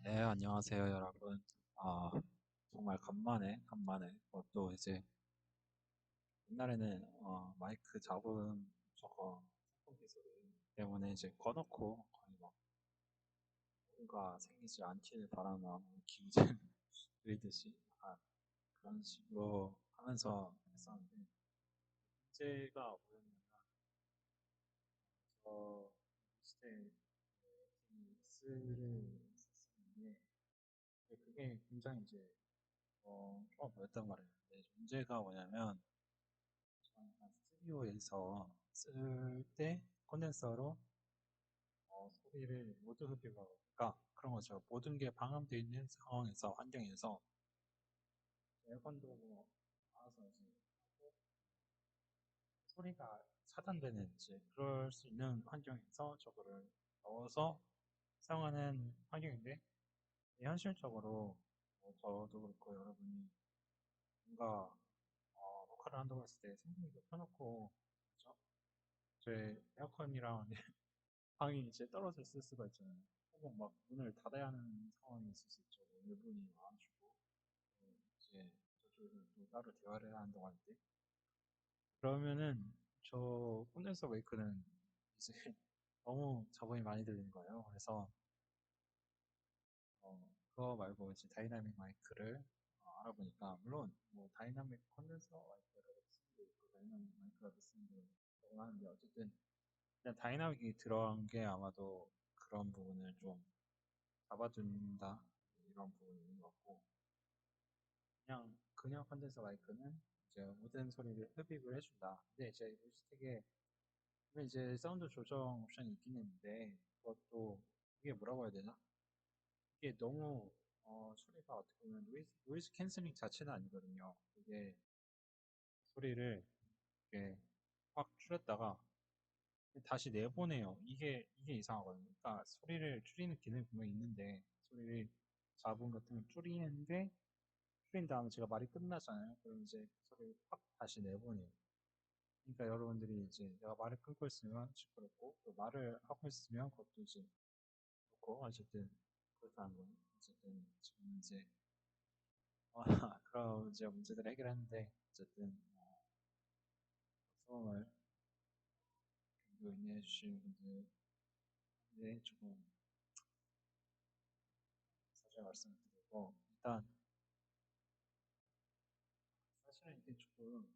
네, 안녕하세요, 여러분. 아, 정말 간만에, 또 이제, 옛날에는, 마이크 잡음 저거, 선풍기 소리 때문에 이제 꺼놓고, 거의 막, 뭔가 생기지 않길 바라는 기우제 들리듯이, 약간 그런 식으로 하면서 했었는데, 문제가 뭐였냐면, 저, 시대 엑스를 썼었는데, 그게 굉장히 이제, 좀 뭐였단 말이에요. 근데 문제가 뭐냐면, 저희가 스튜디오에서 쓸 때 콘덴서로 소리를 모두 흡입을 하니까 그런 거죠. 모든 게 방음되어 있는 상황에서 환경에서 에어컨도 뭐 알아서 이제 하고 소리가 차단되는 이제 그럴 수 있는 환경에서 저거를 넣어서 사용하는 환경인데 현실적으로 뭐 저도 그렇고 여러분이 뭔가 녹화를 한다고 했을 때 생각이 켜놓고 그렇죠? 제 에어컨이랑 방이 이제 떨어져 있을 수가 있잖아요. 혹은 막 문을 닫아야 하는 상황이 있을 수 있죠. 뭐 일본이 와가지고 이제 저쪽에서 또 따로 대화를 해야 한다고 할 때. 그러면은 저 콘덴서 마이크는 이제 너무 잡음이 많이 들리는 거예요. 그래서 그거 말고 이제 다이나믹 마이크를 알아보니까 물론 뭐 다이나믹 콘덴서 마이크라고 쓰는 게 있고 다이나믹 마이크라고 쓰는 게 있다고 하는데 어쨌든 그냥 다이나믹이 들어간 게 아마도 그런 부분을 좀 잡아준다 이런 부분이 있는 것 같고 그냥 컨덴서 마이크는 이제 모든 소리를 흡입을 해준다. 근데 이제 루지텍에 근데 이제 사운드 조정 옵션이 있긴 있는데 그것도 이게 뭐라고 해야 되나? 이게 너무 소리가 어떻게 보면 노이즈 캔슬링 자체는 아니거든요. 이게 소리를 이렇게 확 줄였다가 다시 내보내요. 이게 이상하거든요. 그러니까 소리를 줄이는 기능이 분명히 있는데 소리를 잡음 같은 걸 줄이는데 줄인 다음에 제가 말이 끝나잖아요. 그럼 이제 그 소리를 확 다시 내보내요. 그러니까 여러분들이 이제 내가 말을 끊고 있으면 시끄럽고 또 말을 하고 있으면 그것도 이제 그렇고 어쨌든 그렇다는 거예요. 어쨌든 지금 이제 그런 이제 문제들을 해결했는데 어쨌든 수업을 그리고 인내해 주신 분들에 조금 사실 말씀을 드리고 일단 사실은 이게 조금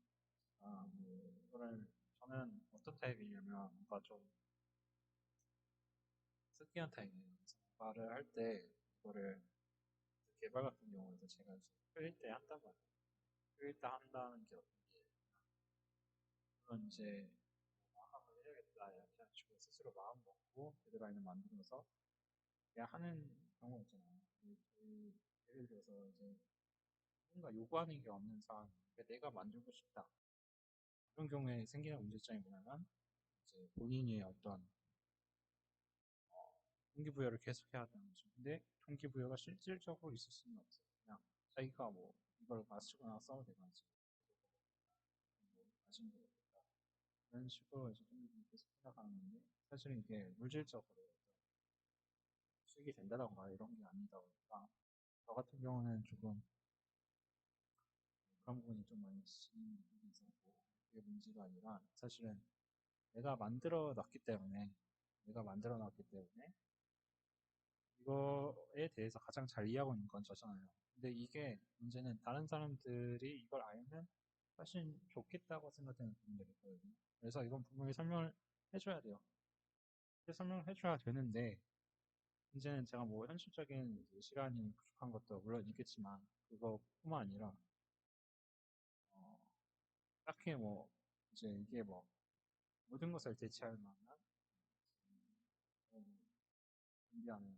뭐 이거를 저는 어떤 타입이냐면 뭔가 좀 특이한 타입이에요. 그래서 말을 할 때 이거를 개발 같은 경우에도 제가 이제 표일 때 한단 말이에요. 표일 때 한다는 게 어떤 게 물론 이제 뭐 마감을 해야겠다 이렇게 하시고 스스로 마음 먹고 데드라인을 만들어서 그냥 하는 경우가 있잖아요. 저희 예를 들어서 이제 뭔가 요구하는 게 없는 상황, 그러니까 내가 만들고 싶다. 그런 경우에 생기는 문제점이 뭐냐면 이제 본인이 어떤 동기부여를 계속해야 되는 거죠. 근데 동기부여가 실질적으로 있을 수는 없어요. 그냥 자기가 뭐 이걸 마시거나 써도 되는지 뭐 마시는 게 어떨까 이런 식으로 이제 동기부여 계속 생각하는 건데 사실은 이게 물질적으로 수익이 된다던가 이런 게 아니다 보니까 저 같은 경우는 조금 그런 부분이 좀 많이 지치는 부분이 있었고 그게 문제가 아니라 사실은 내가 만들어 놨기 때문에 내가 만들어 놨기 때문에 이거에 대해서 가장 잘 이해하고 있는 건 저잖아요. 근데 이게 문제는 다른 사람들이 이걸 알면 훨씬 좋겠다고 생각되는 부분들이 있거든요. 그래서 이건 분명히 설명을 해줘야 돼요. 설명을 해줘야 되는데 문제는 제가 뭐 현실적인 시간이 부족한 것도 물론 있겠지만 그거뿐만 아니라 어, 딱히 뭐 이제 이게 뭐 모든 것을 대체할 만한 준비하는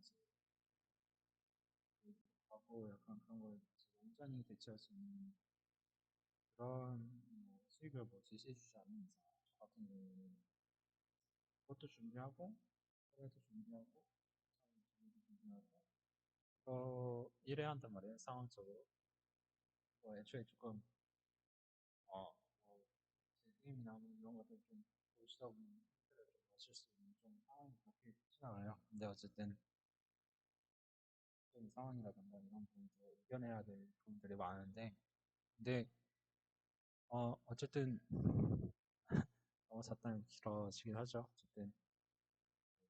하고 약간 그런 걸 완전히 대체할 수 있는 그런 뭐 수익을 뭐 제시해주지 않는 이상 저 같은 경우는 그것도 준비하고 해외도 준비하고 사회도 준비하고 일해야 한단 말이에요 상황적으로 뭐 애초에 조금 뭐 게임이나 뭐 이런 것들 좀 보시다 보면 힌트를 좀 마실 수 있는 좀 상황이 그렇게 쉽진 않아요 근데 어쨌든 상황이라든가 이런 부분도 이겨내야 될 부분들이 많은데, 근데 어쨌든 너무 잡담이 길어지긴 하죠. 어쨌든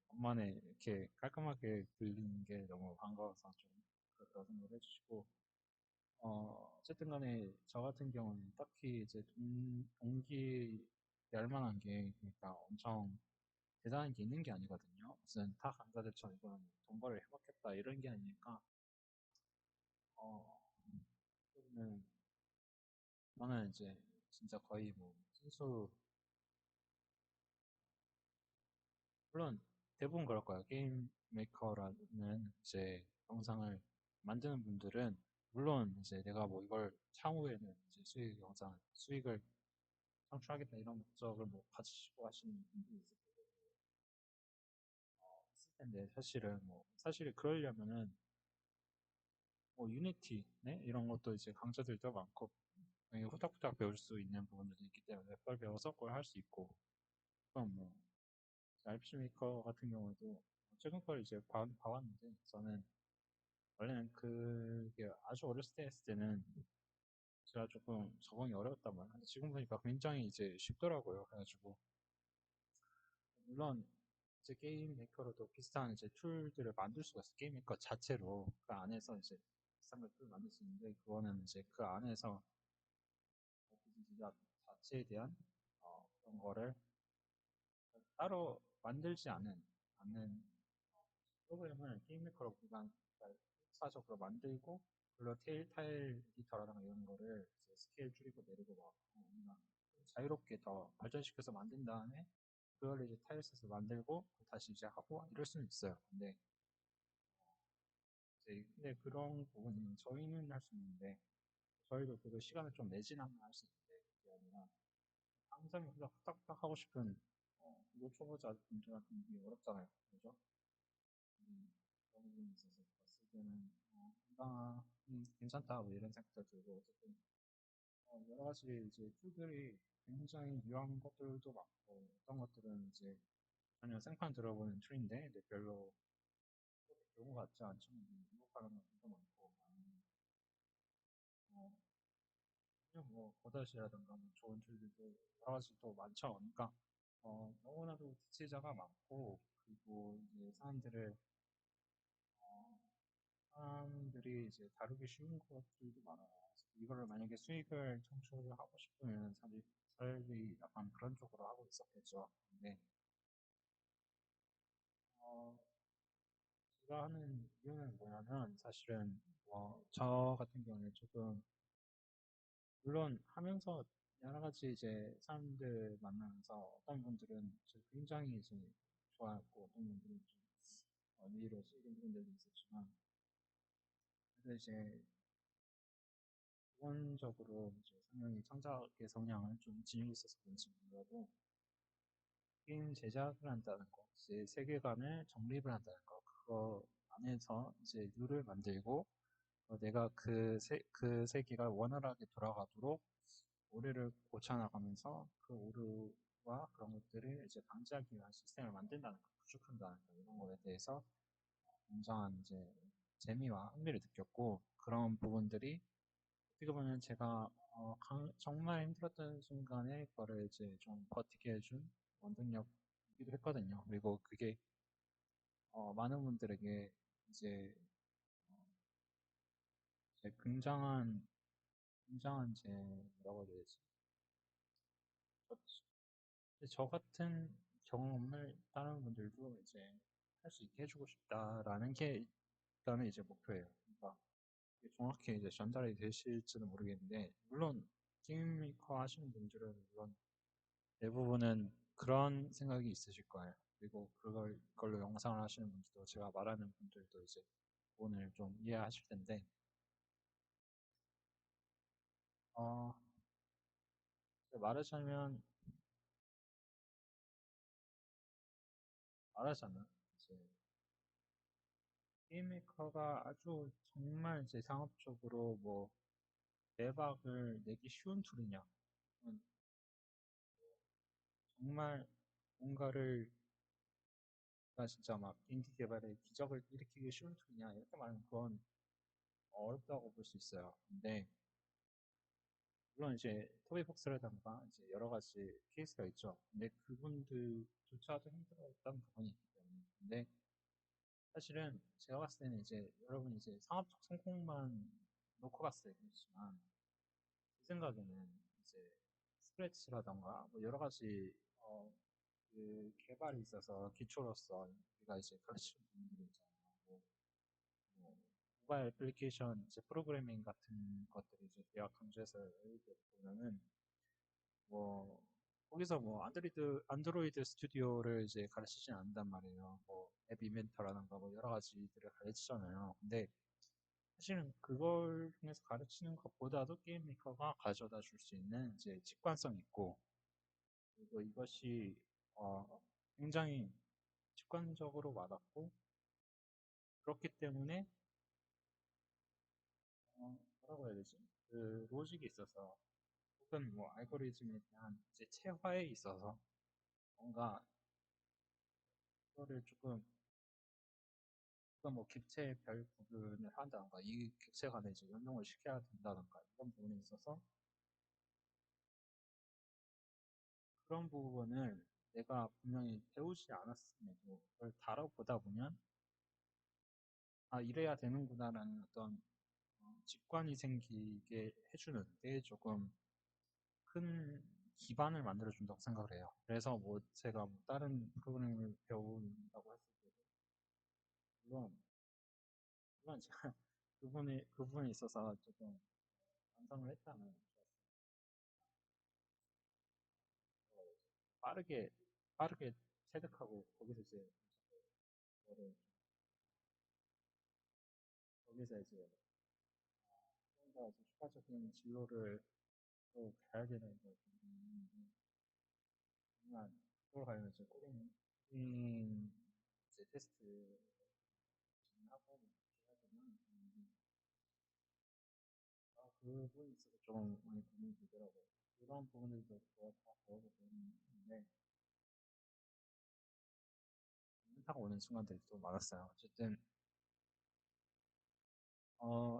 간만에 이렇게 깔끔하게 들리는 게 너무 반가워서 좀 그렇다고 생각을 해주시고, 어쨌든 간에 저 같은 경우는 딱히 이제 동기 할 만한 게 그러니까 엄청 대단한 게 있는 게 아니거든요. 무슨 타 강사들처럼 이거는 돈 벌을 해먹겠다 이런 게 아니니까, 어, 그러면 저는 이제 진짜 거의 뭐 순수, 물론 대부분 그럴 거예요. 게임 메이커라는 이제 영상을 만드는 분들은 물론 이제 내가 뭐 이걸 향후에는 이제 수익을 창출하겠다 이런 목적을 뭐 가지시고 하시는 분들이 있을 텐데, 사실은 뭐 사실 그러려면은 뭐 유니티 네? 이런 것도 이제 강좌들도 많고 후딱후딱 배울 수 있는 부분들이 있기 때문에 그걸 배워서 그걸 할 수 있고, 그럼 뭐 RPG 메이커 같은 경우도 최근 걸 이제 봐왔는데, 저는 원래는 그게 아주 어렸을 때 했을 때는 제가 조금 적응이 어려웠단 말이에요. 근데 지금 보니까 굉장히 이제 쉽더라고요. 그래가지고 물론 이제 게임 메이커로도 비슷한 이제 툴들을 만들 수가 있어요. 게임 메이커 자체로 그 안에서 이제 비슷한 걸 만들 수 있는데, 그거는 이제 그 안에서 제작 자체에 대한 그런 거를 따로 만들지 않는 프로그램을 게임 메이커로 그냥 사적으로 만들고, 그걸로 타일 에디터라든가 이런 거를 이제 스케일 줄이고 내리고 막 뭔가 자유롭게 더 발전시켜서 만든 다음에 그걸 이제 타일셋을 만들고 다시 이제 하고 이럴 수는 있어요. 근데 그런 부분은 저희는 할 수 있는데, 저희도 그거 시간을 좀 내지나면 할 수 있는데, 그게 아니라 항상 그냥 후딱후딱 하고 싶은 이거 초보자 분들한테 이게 어렵잖아요. 그죠? 그런 부분에 있어서 봤을 때는 괜찮다 뭐 이런 생각도 들고, 어쨌든 여러 가지 이제 툴들이 굉장히 유용한 것들도 많고, 어떤 것들은 이제 전혀 생판 들어보는 툴인데 근데 별로 그렇게 좋은 것 같지 않죠. 미국하는 것들도 많고, 어, 그냥 뭐 고다시라든가 뭐 좋은 툴들도 여러 가지 또 많죠. 그러니까 너무나도 대체자가 많고, 그리고 이제 사람들이 이제 다루기 쉬운 것들도 많아요. 그래서 이거를 만약에 수익을 창출하고 싶으면 사람들이 약간 그런 쪽으로 하고 있었겠죠. 근데 어, 제가 하는 이유는 뭐냐면, 사실은 저 같은 경우는 조금 물론 하면서 여러 가지 이제 사람들 만나면서 어떤 분들은 굉장히 이제 좋아했고, 어떤 분들은 좀 위로 쓰이는 분들도 있었지만, 그래도 이제 기본적으로 이제 성향이 창작의 성향을 좀 지니고 있어서 그런지 몰라도 게임 제작을 한다는 거, 이제 세계관을 정립을 한다는 거, 그거 안에서 이제 룰을 만들고 내가 그 세계가 원활하게 돌아가도록 오류를 고쳐나가면서 그 오류와 그런 것들을 이제 방지하기 위한 시스템을 만든다는 거, 구축한다는 거, 이런 거에 대해서 굉장한 이제 재미와 흥미를 느꼈고, 그런 부분들이 어떻게 보면 제가 정말 힘들었던 순간에 그거를 이제 좀 버티게 해준 원동력이기도 했거든요. 그리고 그게 많은 분들에게 이제, 제 굉장한 제 뭐라고 해야 되지? 저 같은 경험을 다른 분들도 이제 할 수 있게 해주고 싶다라는 게 일단은 이제 목표예요. 그러니까 이게 정확히 이제 전달이 되실지는 모르겠는데, 물론 게임 메이커 하시는 분들은 물론 대부분은 그런 생각이 있으실 거예요. 그리고 그걸로 영상을 하시는 분들도, 제가 말하는 분들도 이제 오늘 좀 이해하실 텐데, 어, 말하자면, 이제 게임 메이커가 아주 정말 이제 상업적으로 뭐 대박을 내기 쉬운 툴이냐? 정말 뭔가를 진짜 막 인기 개발에 기적을 일으키기 쉬운 툴이냐 이렇게 말하면 그건 어렵다고 볼 수 있어요. 근데 물론 이제 토비폭스라던가 이제 여러 가지 케이스가 있죠. 근데 그분들조차도 힘들었던 부분이 있기 때문에. 근데 사실은 제가 봤을 때는 이제 여러분이 이제 상업적 성공만 놓고 봤을 때 그렇지만 제 생각에는 이제 스크래치라던가 뭐 여러 가지 그 개발이 있어서 기초로서 우리가 이제 가르치는 부분들이 있잖아요. 뭐 모바일 애플리케이션 이제 프로그래밍 같은 것들이 이제 대학 강좌에서 예를 들어 보면은 뭐 거기서 뭐 안드로이드 스튜디오를 이제 가르치진 않는단 말이에요. 뭐 앱 이벤터라든가 뭐 여러 가지들을 가르치잖아요. 근데 사실은 그걸 통해서 가르치는 것보다도 게임 메이커가 가져다 줄 수 있는 이제 직관성이 있고 그리고 이것이 굉장히 직관적으로 와닿고 그렇기 때문에 뭐라고 해야 되지? 그 로직이 있어서 혹은 뭐 알고리즘에 대한 이제 체화에 있어서 뭔가 그거를 조금 뭐 객체 별 구분을 한다던가 이 객체 간에 이제 연동을 시켜야 된다던가 이런 부분에 있어서 그런 부분을 내가 분명히 배우지 않았음에도 그걸 다뤄보다 보면 아 이래야 되는구나라는 어떤 직관이 생기게 해주는데 조금 큰 기반을 만들어준다고 생각을 해요. 그래서 뭐 제가 뭐 다른 프로그램을 배운다고 했을 때도 물론 제가 그 부분에 있어서 조금 완성을 했다면 빠르게 체득하고 거기서 이제 그거를 거기서 이제 좀 더 추가적인 진로를 또 가야 되는 걸 보면 정말 그걸 관련해서 코딩 이제 테스트 진행하고 해야 되면 그 부분에 있어서 좀 많이 고민이 되더라고요. 그런 부분들도 다 배워보고 있는데 현타가 오는 순간들이 또 많았어요. 어쨌든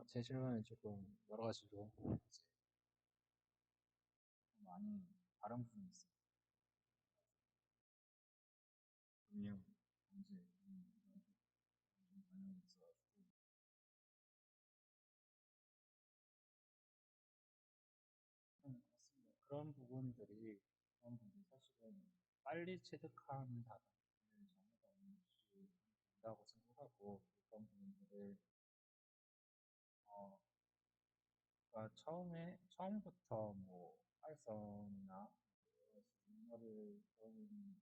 제 질문은 조금 여러 가지로 이제 많이 다른 부분이 있어요. 금융, 경제, 이런 좀 관련이 있어가지고 맞습니다. 그런 부분들이 사실은 빨리 체득한다는 정보가 없이 된다고 생각하고 그런 부분들을 어, 그러니까 처음부터 뭐 파이썬이나 언어를 배우는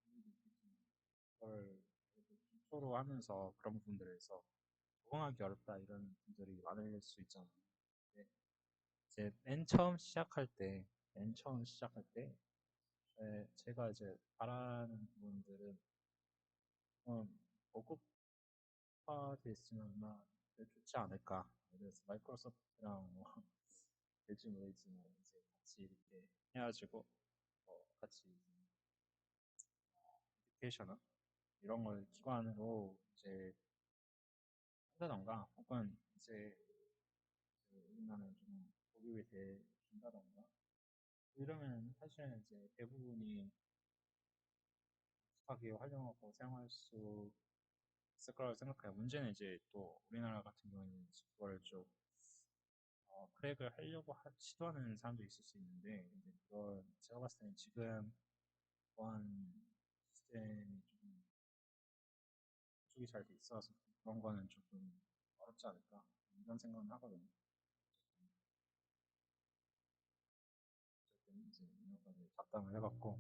분들이 있겠지만 그걸 이렇게 기초로 하면서 그런 부분들에서 적응하기 어렵다 이런 분들이 많을 수 있잖아요. 근데 이제 맨 처음 시작할 때 제가 이제 바라는 부분들은 보급화돼 있으면 얼마나 좋지 않을까. 그래서 마이크로소프트랑 뭐 될지 모르겠지만 이제 같이 이렇게 해가지고 같이 에듀케이셔널 이런 걸 기반으로 이제 한다던가 혹은 이제 그 우리나라에 좀 보급이 된다던가 이러면 사실은 이제 대부분이 익숙하게 활용하고 사용할 수 있을 거라고 생각해요. 문제는 이제 또 우리나라 같은 경우에는 그걸 좀 크랙을 하려고 시도하는 사람도 있을 수 있는데 이제 그걸 제가 봤을 때는 지금 보안 시스템이 조금 구축이 잘 돼 있어서 그런 거는 조금 어렵지 않을까 이런 생각은 하거든요. 어쨌든 이제 이거까지 답변을 해봤고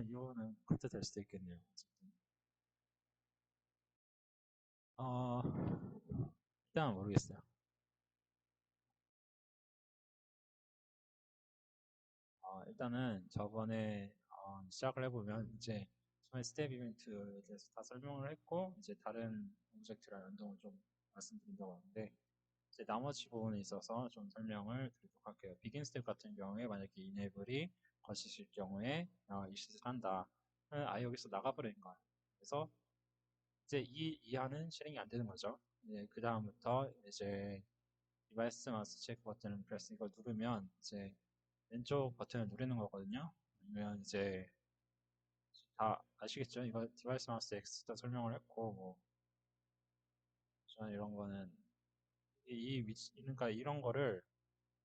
이거는 커트 될 수도 있겠네요. 어쨌든 어 일단 모르겠어요. 일단은 저번에 시작을 해보면 이제 처음에 스텝 이벤트에 대해서 다 설명을 했고 이제 다른 오브젝트랑 연동을 좀 말씀드린다고 하는데 이제 나머지 부분에 있어서 좀 설명을 드리도록 할게요. 비긴 스텝 같은 경우에 만약에 이네이블이 거치실 경우에 이시를 한다. 아예 여기서 나가버리는 거야. 그래서 이제 이 이하는 실행이 안 되는 거죠. 이제 그 다음부터 이제 디바이스 마우스 체크 버튼을 프레스 이걸 누르면 이제 왼쪽 버튼을 누르는 거거든요. 아니면 이제 다 아시겠죠? 이거 디바이스 마우스 X도 설명을 했고 뭐 저는 이런 거는 이 위치 그러니까 이런 거를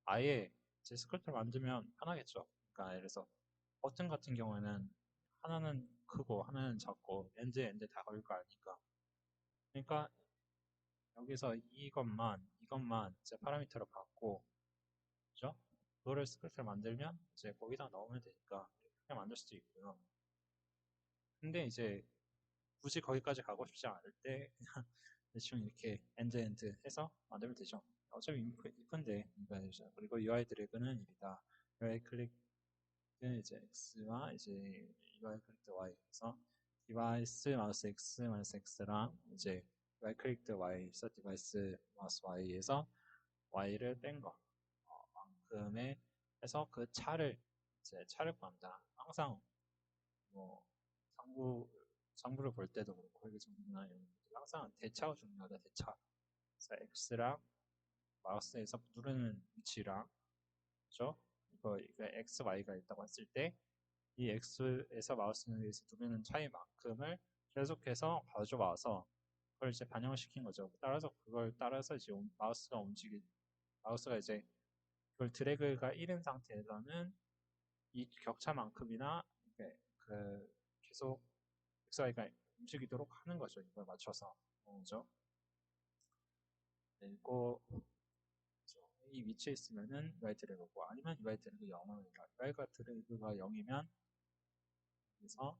아예 제 스크립트를 만들면 편하겠죠. 그러니까 예를 들어서 버튼 같은 경우에는 하나는 크고 하나는 작고 엔드 다 걸릴 거 아니까. 그러니까 여기서 이것만 이제 파라미터로 받고 그죠? 그거를 스크립트를 만들면 이제 거기다 넣으면 되니까 그렇게 만들 수도 있고요. 근데 이제 굳이 거기까지 가고 싶지 않을 때 그냥 대충 이렇게 엔드 해서 만들면 되죠. 어차피 이건데 그리고 UI 드래그는 이다. UI 클릭은 이제 X와 이제 UI 클릭 Y 해서 디바이스 마우스 X 마우스 X랑 이제 UI 클릭 Y에서 디바이스 마우스 Y에서 Y를 뺀 거 만큼의 해서 그 차를 구한다. 항상 뭐 상부를 볼 때도 그렇고 회계 정리나 이런 것들 항상 대차가 중요하다. 대차. 그래서 X랑 마우스에서 누르는 위치랑 그죠? 이거 X, Y가 있다고 했을 때 이 X에서 마우스에서 누르는 차이만큼을 계속해서 가져와서 그걸 이제 반영을 시킨 거죠. 따라서 그걸 따라서 이제 마우스가 이제 그걸 드래그가 1인 상태에서는 이 격차만큼이나 그 계속 XY가 움직이도록 하는 거죠. 이걸 맞춰서. 그죠? 그리고 이 위치에 있으면은 UI 드래그고 아니면 UI 드래그 0을 UI 드래그가 0이면 그래서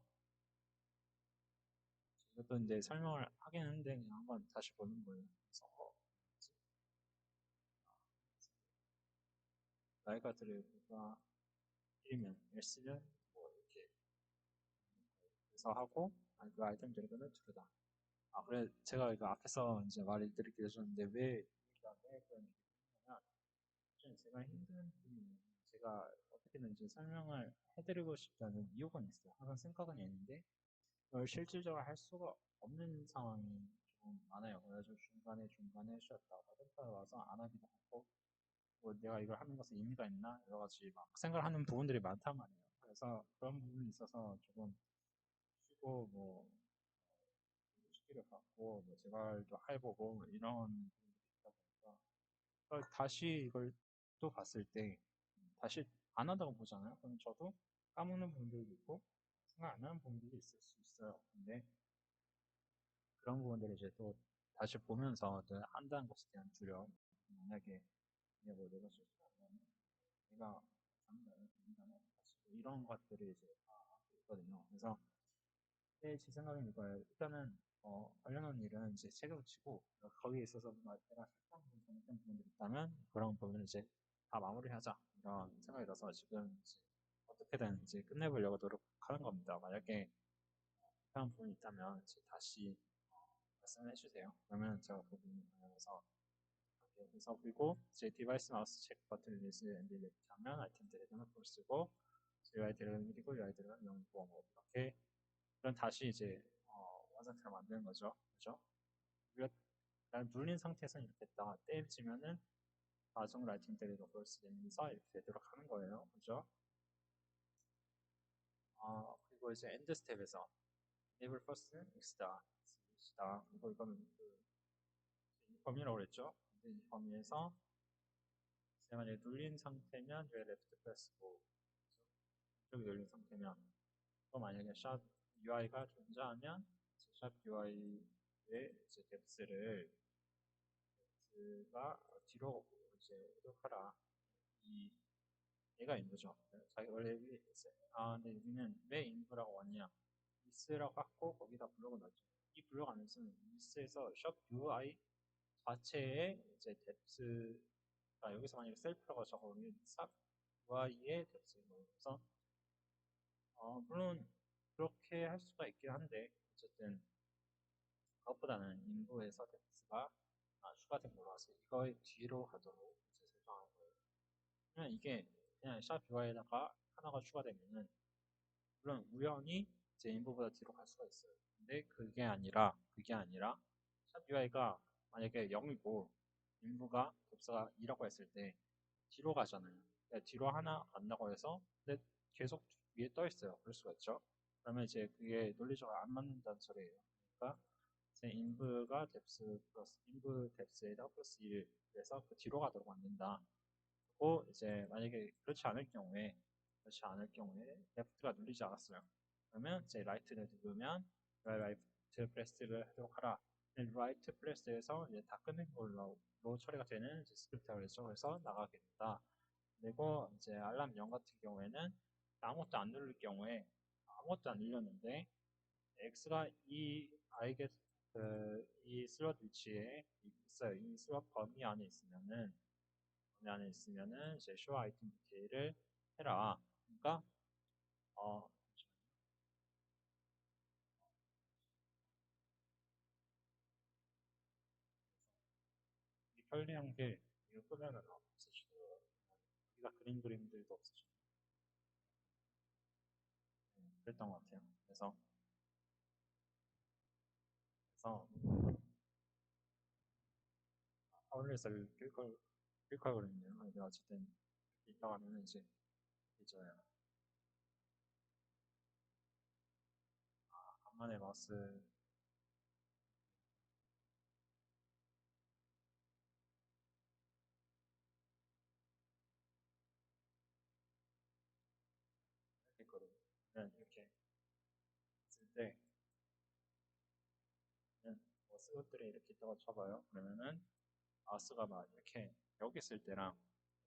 이것도 이제 설명을 하긴 했는데 그냥 한번 다시 보는 거예요. 그래서 UI 드래그가 1이면 S는 뭐 이렇게 해서 하고 그 아이템 드래그는 true다. 그래 제가 이거 앞에서 이제 말을 드리게 해줬는데 왜 그런 얘기를 했냐면 제가 힘든 부분이 제가 어떻게든 이제 설명을 해드리고 싶다는 이유가 있어요. 항상 생각은 있는데 그걸 실질적으로 할 수가 없는 상황이 좀 많아요. 그래서 중간에 쉬었다가 센터에 와서 안 하기도 하고 뭐 내가 이걸 하는 것에 의미가 있나 여러 가지 막 생각하는 부분들이 많단 말이에요. 그래서 그런 부분이 있어서 조금 쉬고 뭐 시기를 갖고 뭐 재발도 해보고 뭐 이런 부분들이 있다 보니까 그걸 다시 이걸 또 봤을 때 다시 안 한다고 보잖아요. 그럼 저도 까먹는 부분들도 있고 생각 안 나는 부분들이 있을 수 있어요. 근데 그런 부분들을 이제 또 다시 보면서 한다는 것에 대한 두려움 만약에 뭐 내가 실수하면 내가 장난을 이런 것들이 이제 있거든요. 그래서 제 생각엔 이거예요. 일단은 관련한 일은 이제 책을 치고 거기에 있어서 내가 실수한 부분, 잘못된 부분들이 있다면 그런 부분을 이제 다 마무리하자 이런 생각이 들어서 지금 이제 어떻게든 이제 끝내보려고 노력하는 겁니다. 만약에 필요한 부분이 있다면 이제 다시 말씀을 해주세요. 그러면 제가 그 부분을 반영해서 할게요. 그래서 그리고 이제 디바이스 마우스 체크 버튼 리스 앤드 레프트 하면 아이템 드래그는 볼 쓰고 UI 드래그는 1이고 UI 드래그는 0이고 뭐 이렇게 그럼 다시 이제 완성체를 만드는 거죠. 그죠? 우리가 난 눌린 상태에서 이렇게 했다가 떼지면은 나중 라이팅 드래그 볼수 되면서 이렇게 되도록 하는 거예요. 그죠? 그리고 이제 엔드 스텝에서 enable first x다. 그리고 이거는 이 범위라고 그랬죠. 이 범위에서 만약에 눌린 상태면 왜 레프트 패스고 이쪽이 눌린 상태면 또 만약에 샵 UI가 존재하면 샵 UI의 이제 뎁스가 뒤로 이제 오도하라 이 얘가 인부죠. 자기 원래 위에 있어요. 근데 여기는 왜 인부라고 왔냐? 미스라고 하고 거기다 블록을 넣었죠. 이 블록 안에서는 미스에서 샵 UI 자체의 이제 뎁스가 여기서 만약에 셀프라고 적어오면 샵 UI의 뎁스인 거예요. 그래서 물론 그렇게 할 수가 있긴 한데 어쨌든 그것보다는 인부에서 뎁스가 추가된 걸로 하세요. 이거의 뒤로 가도록 이제 설정하는 거예요. 그러면 이게 그냥 샵 UI에다가 하나가 추가되면은 물론 우연히 이제 in보다 뒤로 갈 수가 있어요. 근데 그게 아니라 샵 UI가 만약에 0이고 in보가 값가 2라고 했을 때 뒤로 가잖아요. 그러니까 뒤로 하나 간다고 해서 근데 계속 위에 떠 있어요. 그럴 수가 있죠. 그러면 이제 그게 논리적으로 안 맞는다는 소리예요. 그러니까 이제 in가 depth 플러스 inv depth에다 플러스 1 그래서 그 뒤로 가도록 만든다. 그리고 이제 만약에 그렇지 않을 경우에 left가 눌리지 않았어요. 그러면 이제 right를 누르면 right 프레스를 하도록 하라. right 프레스에서 이제 다 끝낸 걸로 처리가 되는 스크립트가 되죠. 그래서 나가게 된다. 그리고 이제 알람 0 같은 경우에는 아무것도 안 누를 경우에 아무것도 안 눌렸는데 x가 이 슬롯 위치에 있어요. 이 슬롯 범위 안에 있으면은 이제 show item detail을 해라. 그러니까 어 이 편리한 게 이거 끄면은 없어지더라고요. 여기가 그림 그림들도 없어지고 그랬던 것 같아요. 그래서 아울렛을 클릭할 거든요. 근데 어쨌든 이렇게 있다가 하면 이제 있잖아요. 간만에 마우스 이렇게 있거든요. 이렇게 있을 때 스것들이 이렇게 있다고 쳐봐요. 그러면은 마우스가 막 이렇게 여기 있을 때랑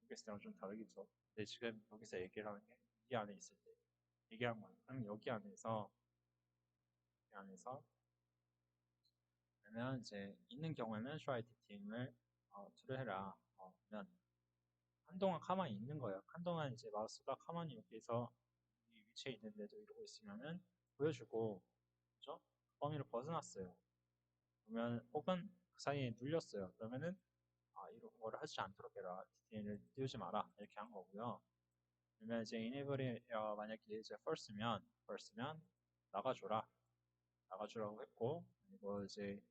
여기 있을 때랑 좀 다르겠죠. 근데 지금 여기서 얘기를 하는 게 이 안에 있을 때 얘기한 거예요. 그럼 여기 안에서 그러면 이제 있는 경우에는 show item을 true 해라. 그러면 한동안 가만히 있는 거예요. 한동안 이제 마우스가 가만히 여기서 이 위치에 있는데도 이러고 있으면은 보여주고, 그죠? 범위를 벗어났어요. 그러면 혹은 그 사이에 눌렸어요. 그러면은 이런 거를 하지 않도록 해라. 디테일을 띄우지 마라. 이렇게 한 거고요. 그러면 이제 enable이 만약에 이제 first면 나가줘라. 나가주라고 했고, 그리고 이제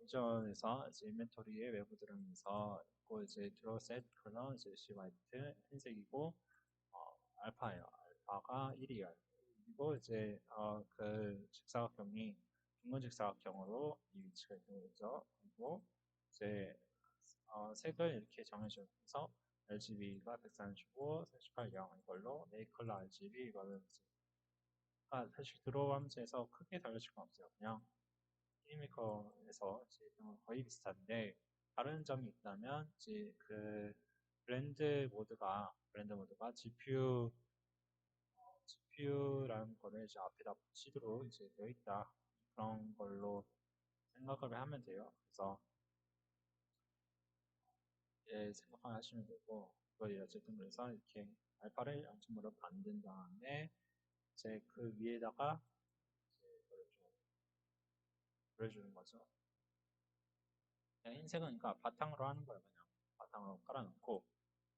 이전에서 이제 인벤토리에 외부 들어가면서 있고 이제 draw set 컬러 이제 c 화이트 흰색이고 알파예요. 알파가 1이에요. 그리고 이제 그 직사각형이 둥근 직사각형으로 이 위치가 있는 거죠. 그리고 이제 색을 이렇게 정해주면서 RGB가 135, 38영 이걸로 메이컬러 RGB 이거는 이제 사실 들어가면서 크게 달라질 건 없어요. 그냥 게임메이커에서 거의 비슷한데 다른 점이 있다면 이제 그 브랜드 모드가 GPU라는 거를 이제 앞에다 붙이도록 이제 되어 있다. 그런 걸로 생각을 하면 돼요. 그래서 생각하시면 되고 그걸 어쨌든 그래서 이렇게 알파를 0.5로 만든 다음에 이제 그 위에다가 이제 그걸 좀 그려주는 거죠. 그냥 흰색은 그러니까 바탕으로 하는 거예요. 그냥 바탕으로 깔아놓고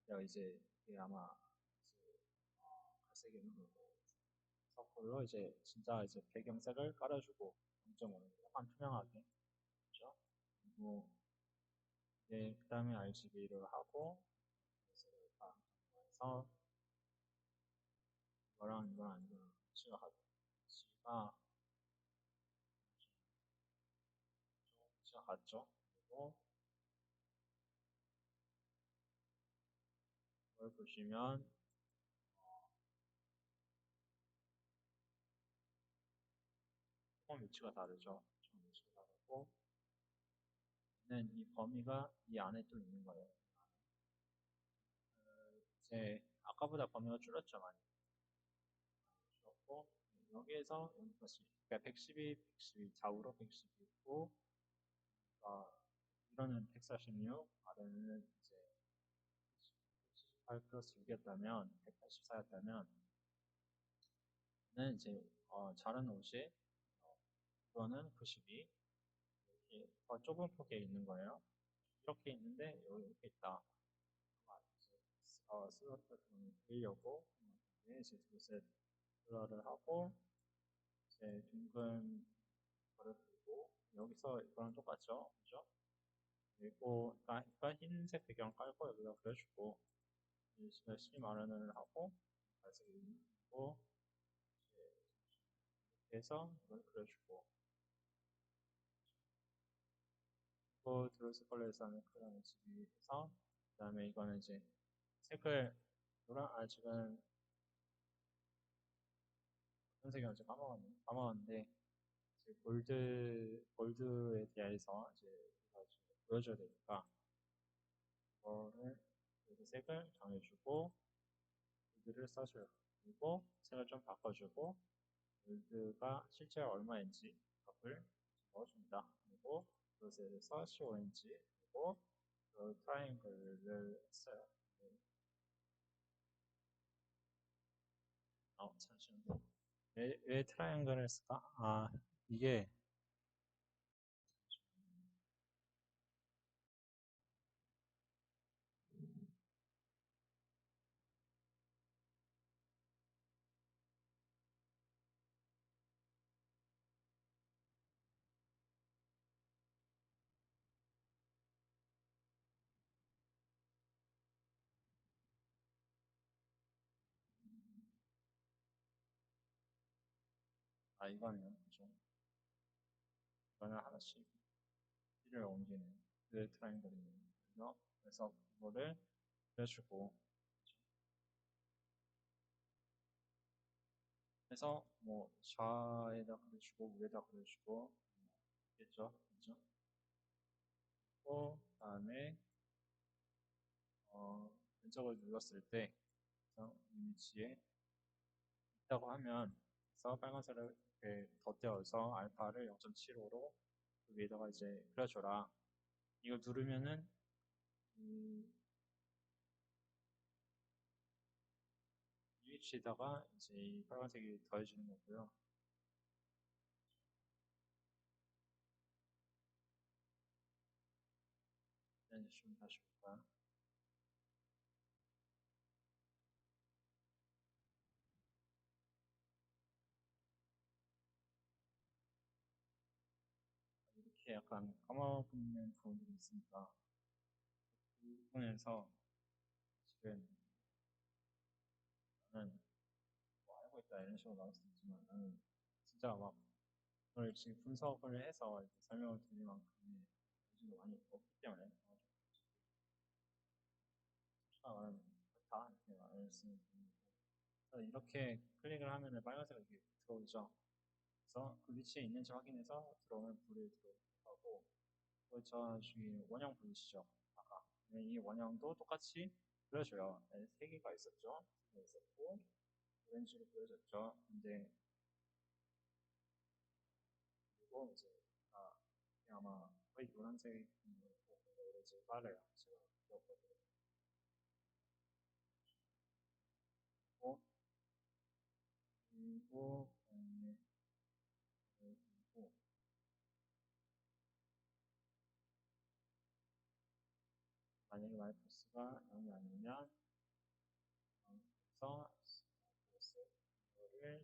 내가 이제 이게 아마 갈색이 있는 거고 서클로 이제 진짜 이제 배경색을 깔아주고 0.5는 약간 투명하게 그죠? 그리고 이제 그 다음에 RGB를 하고 그래서 해서 이거랑 위치가 같죠? 그리고 이걸 보시면 조금 위치가 다르죠? 좀 위치가 다르고 이 범위가 이 안에 또 있는 거예요. 이제 아까보다 범위가 줄었죠 많이 줄었고 여기에서 여기까지 그러니까 112, 112 좌우로 112 있고 이거는 146 아래는 이제 178 플러스 6이었다면 184였다면 는 이제 자른 옷이 이거는 92 이렇게 좁은 폭에 있는 거예요. 이렇게 있는데 여기 이렇게 있다. 슬롯 같은 거 빌려고 이제 둘셋 컬러를 하고 이제 둥근 거를 그리고 여기서 이거랑 똑같죠, 그죠? 그리고 일단 흰색 배경 깔고 여기다 그려주고 열심히 마련을 하고 갈색을 입고 이렇게 해서 이걸 그려주고 또 드로스 컬러에서는 그런 식으로 해서 그 다음에 이거는 이제 색을 노란 지금 어떤 색이었지 까먹었는데 이제 골드에 대해서 이제 보여줘야 되니까 이거를 골드 색을 정해주고 골드를 써줘요. 그리고 색을 좀 바꿔주고 골드가 실제 얼마인지 값을 넣어줍니다. 그리고 그것에서 15인치 그리고 그 트라이앵글을 써요. 잠시만요. 왜 트라이앵글을 쓸까? 이게 이거네요. 그죠? 이거는 하나씩 길을 옮기는 그 트라이앵글이에요. 그래서 그거를 그려주고 해서 뭐 좌에다 그려주고 위에다 그려주고 있겠죠, 그죠? 그 다음에 왼쪽을 눌렀을 때 이미지에 있다고 하면 그래서 빨간색을 이렇게 덧대어서 알파를 0.75로 그 위에다가 이제 그려줘라. 이걸 누르면은 이 위치에다가 이제 이 빨간색이 더해지는 거고요. 이제 좀 다시 볼까요? 이렇게 약간 까먹는 부분들이 있으니까 그 부분에서 지금 나는 뭐 알고 있다 이런 식으로 나올 수도 있지만 나는 진짜 막 그걸 지금 분석을 해서 이렇게 설명을 드릴 만큼의 여지가 많이 없기 때문에 추가 말하면 다 이렇게 말할 수 있는 부분이고 이렇게 클릭을 하면은 빨간색이 이렇게 들어오죠. 그래서 그 위치에 있는지 확인해서 들어오면 불이 들어가고 저 중에 원형 보이시죠? 아까 이 원형도 똑같이 그려줘요. 세 개가 있었죠. 세 개 있었고 오렌지로 그려졌죠. 근데 그리고 이제 아마 거의 노란색인 거고 오렌지 빨라요. 제가 기억하기로. 그리고 그다음에 그리고 만약에 마이너스가 0이 아니면 그래서 이거를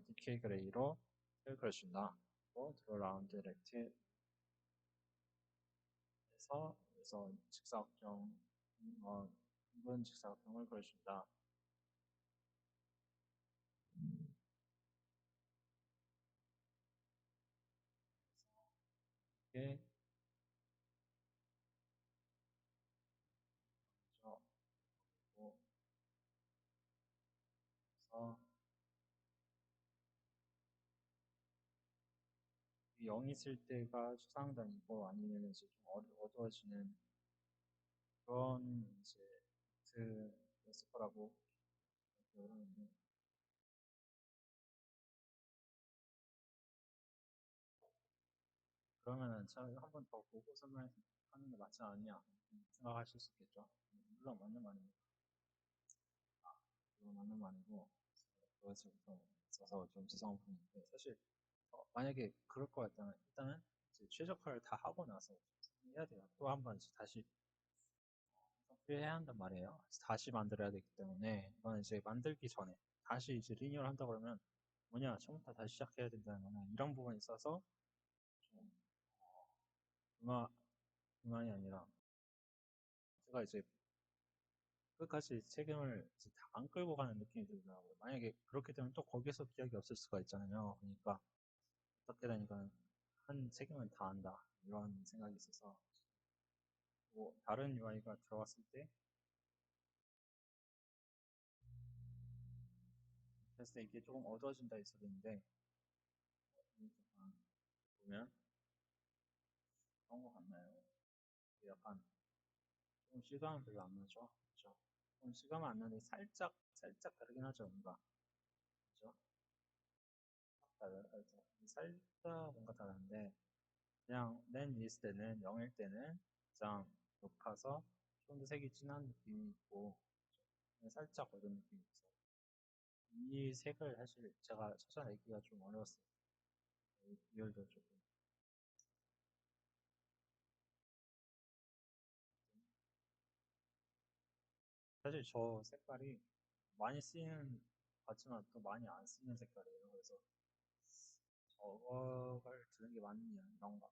DK 그레이로 그려준다. 그리고 드로 라운드 렉트 그래서 직사각형 둥근 직사각형을 그려준다. 이게 먼저 그리고 그래서 0 있을 때가 추상단이고 아니면 이제 좀 어두워지는 그런 이제 였을 거라고 기억을 하는데 그러면은 제가 한 번 더 보고 설명하는 게 맞지 않냐 생각하실 수 있겠죠. 물론 맞는 말입니다. 물론 맞는 말이고 그것부터 있어서 좀 죄송한 부분인데 사실 만약에 그럴 것 같다면 일단은 이제 최적화를 다 하고 나서 해야 돼요. 또 한 번 다시 해야 한단 말이에요. 다시 만들어야 되기 때문에 이건 이제 만들기 전에 다시 이제 리뉴얼 한다 그러면 뭐냐, 처음부터 다시 시작해야 된다는 거는 이런 부분에 있어서 좀 그만, 그만이 아니라 제가 이제 끝까지 책임을 이제 다 안 끌고 가는 느낌이 들더라고요. 만약에 그렇게 되면 또 거기서 기억이 없을 수가 있잖아요. 그러니까 어떻게 되니까 한 책임은 다 한다. 이런 생각이 있어서 뭐 다른 UI가 들어갔을 때 그랬을 때 이게 조금 어두워진다 있었는데 보면 그런 거 같나요? 약간 좀 실감은 별로 안 나죠. 그죠? 좀 실감은 안 나는데 살짝 다르긴 하죠. 뭔가 그죠? 살짝 뭔가 다른데 그냥 맨 위에 있을 때는 0일 때는 가장 높아서 좀 더 색이 진한 느낌이 있고 살짝 어두운 느낌이 있어요. 이 색을 사실 제가 찾아내기가 좀 어려웠어요. 이 비율도 조금. 사실 저 색깔이 많이 쓰이는 같지만 또 많이 안 쓰이는 색깔이에요. 그래서 저걸 드는 게 맞느냐 이런가.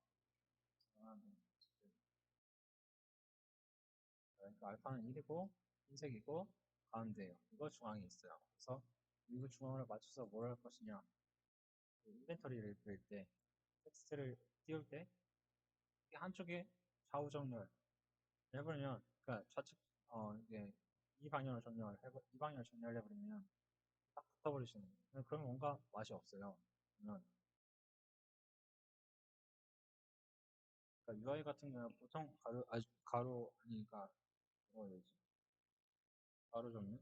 생각하면 어쨌든 그러니까 알파는 1이고 흰색이고 가운데에요. 이거 중앙에 있어요. 그래서 이거 중앙을 맞춰서 뭘 할 것이냐. 그 인벤터리를 그릴 때 텍스트를 띄울 때 이게 한쪽에 좌우 정렬 해버리면 그러니까 좌측 이게 이 방향으로 정렬 해버 이 방향으로 정렬 해버리면 딱 붙어버리시는 거예요. 그러면 뭔가 맛이 없어요. 그러면 그러니까 UI 같은 경우는 보통 가로 아니니까 뭐라 해야 되지? 가로 정렬?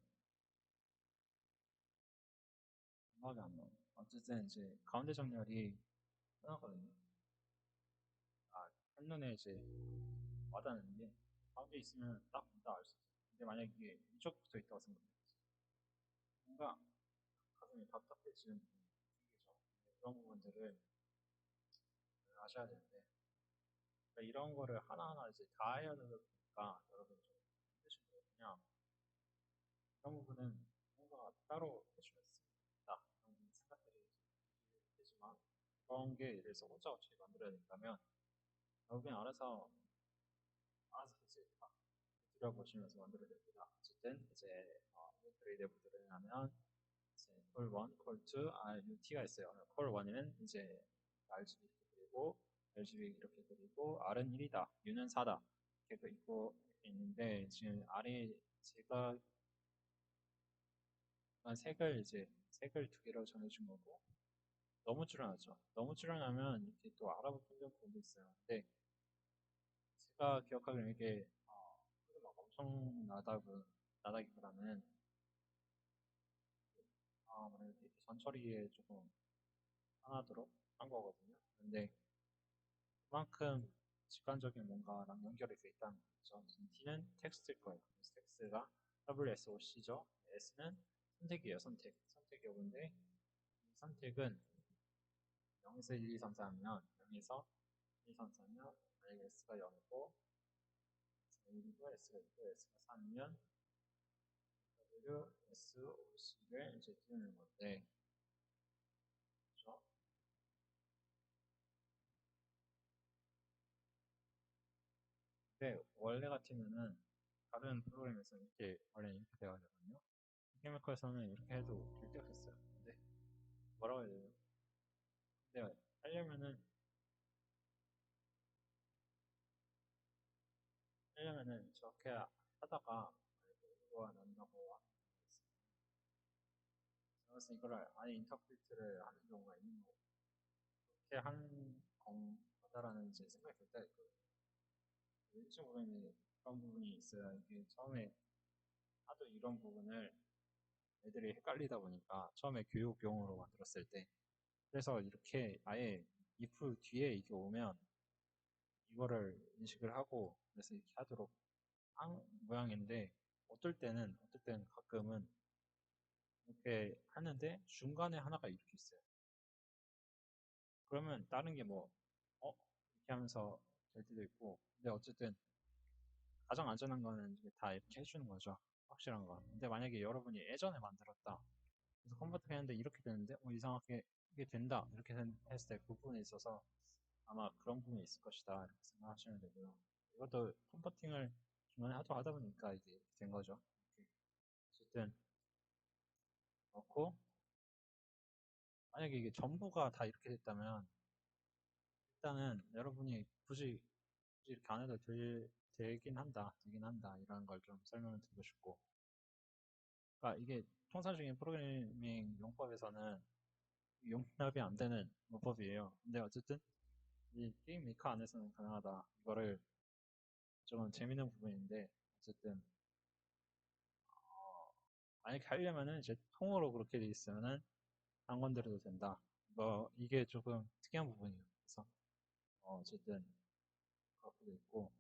생각이 안 나. 어쨌든 이제 가운데 정렬이 편하거든요. 아, 한눈에 이제 와닿는 게 가운데 있으면 딱 뭔가 알 수 있어요. 근데 만약에 이게 이쪽 붙어 있다고 생각해요. 뭔가 가슴이 답답해지는 부분이 생기죠. 네, 그런 부분들을 아셔야 되는데 그러니까 이런 거를 하나하나 이제 다 해야 되다 보니까 여러분 좀 힘드신 거예요. 그냥 그런 부분은 뭔가 따로 해주면 습니다 이런 생각들이 들지만 그런 게 예를 들어서 혼자 어떻게 만들어야 된다면 결국엔 알아서 이제 다 들여보시면서 만들어야 됩니다. 어쨌든 이제 인벤토리 내부들을 하면 이제 콜 1, 콜 2, RUT가 있어요. 콜 1에는 이제 RGB 이렇게 그리고 RGB 이렇게 그리고 R은 1이다, U는 4다 이렇게 있고 이렇게 있는데 지금 R이 제가 색을 두 개로 정해준 거고 너무 줄여놨죠. 너무 줄여놓으면 이렇게 또 알아볼 부분도 있어요. 근데 제가 기억하기로는 이게 막 엄청 나다기보다는 뭐라 해야 되지? 전처리에 조금 편하도록 한 거거든요. 근데 그만큼 직관적인 뭔가랑 연결이 돼 있다는 거죠. T는 텍스트일 거예요. 그래서 텍스트가 WSOC죠. S는 선택이에요. 선택 여부인데 이 선택은 0에서 1, 2, 3, 4면 0에서 1, 2, 3, 4면 만약에 S가 0이고 1이고 S가 2고 S가 3이면 W, SOC를 이제 띄우는 건데 그렇죠? 근데 원래 같으면은 다른 프로그램에서 이렇게 원래 이렇게 되어 되거든요. 케미컬에서는 이렇게 해도 될 때가 있어요. 근데 뭐라고 해야 되죠? 근데 하려면은 저렇게 하다가 오류가 난다고 하는 경우가 있어요. 그래서 이거를 아예 인터프리트를 하는 경우가 있는 거고 그렇게 하는 거다라는 이제 생각이 들 때가 있거든요. 왠지 모르는 그런 부분이 있어요. 이게 처음에 하도 이런 부분을 애들이 헷갈리다 보니까 처음에 교육용으로 만들었을 때 그래서 이렇게 아예 if 뒤에 이게 오면 이거를 인식을 하고 그래서 이렇게 하도록 한 모양인데 어떨 때는 가끔은 이렇게 하는데 중간에 하나가 이렇게 있어요. 그러면 다른 게 뭐 이렇게 하면서 될 때도 있고 근데 어쨌든 가장 안전한 거는 이제 다 이렇게 해주는 거죠. 확실한 거. 근데 만약에 여러분이 예전에 만들었다. 그래서 컨버팅 했는데 이렇게 되는데 이상하게 이게 된다 이렇게 했을 때 그 부분에 있어서 아마 그런 부분이 있을 것이다 이렇게 생각하시면 되고요. 이것도 컨버팅을 중간에 하다 보니까 이게 이렇게 된 거죠. 이렇게. 어쨌든 그렇고 만약에 이게 전부가 다 이렇게 됐다면 일단은 여러분이 굳이 이렇게 안 해도 되긴 한다 이런 걸 좀 설명을 드리고 싶고 그러니까 이게 통상적인 프로그래밍 용법에서는 용납이 안 되는 문법이에요. 근데 어쨌든 이 게임 메이커 안에서는 가능하다. 이거를 좀 재밌는 부분인데 어쨌든 만약에 하려면은 이제 통으로 그렇게 돼 있으면은 안 건드려도 된다. 이게 조금 특이한 부분이에요. 그래서 어쨌든 그렇게 돼 있고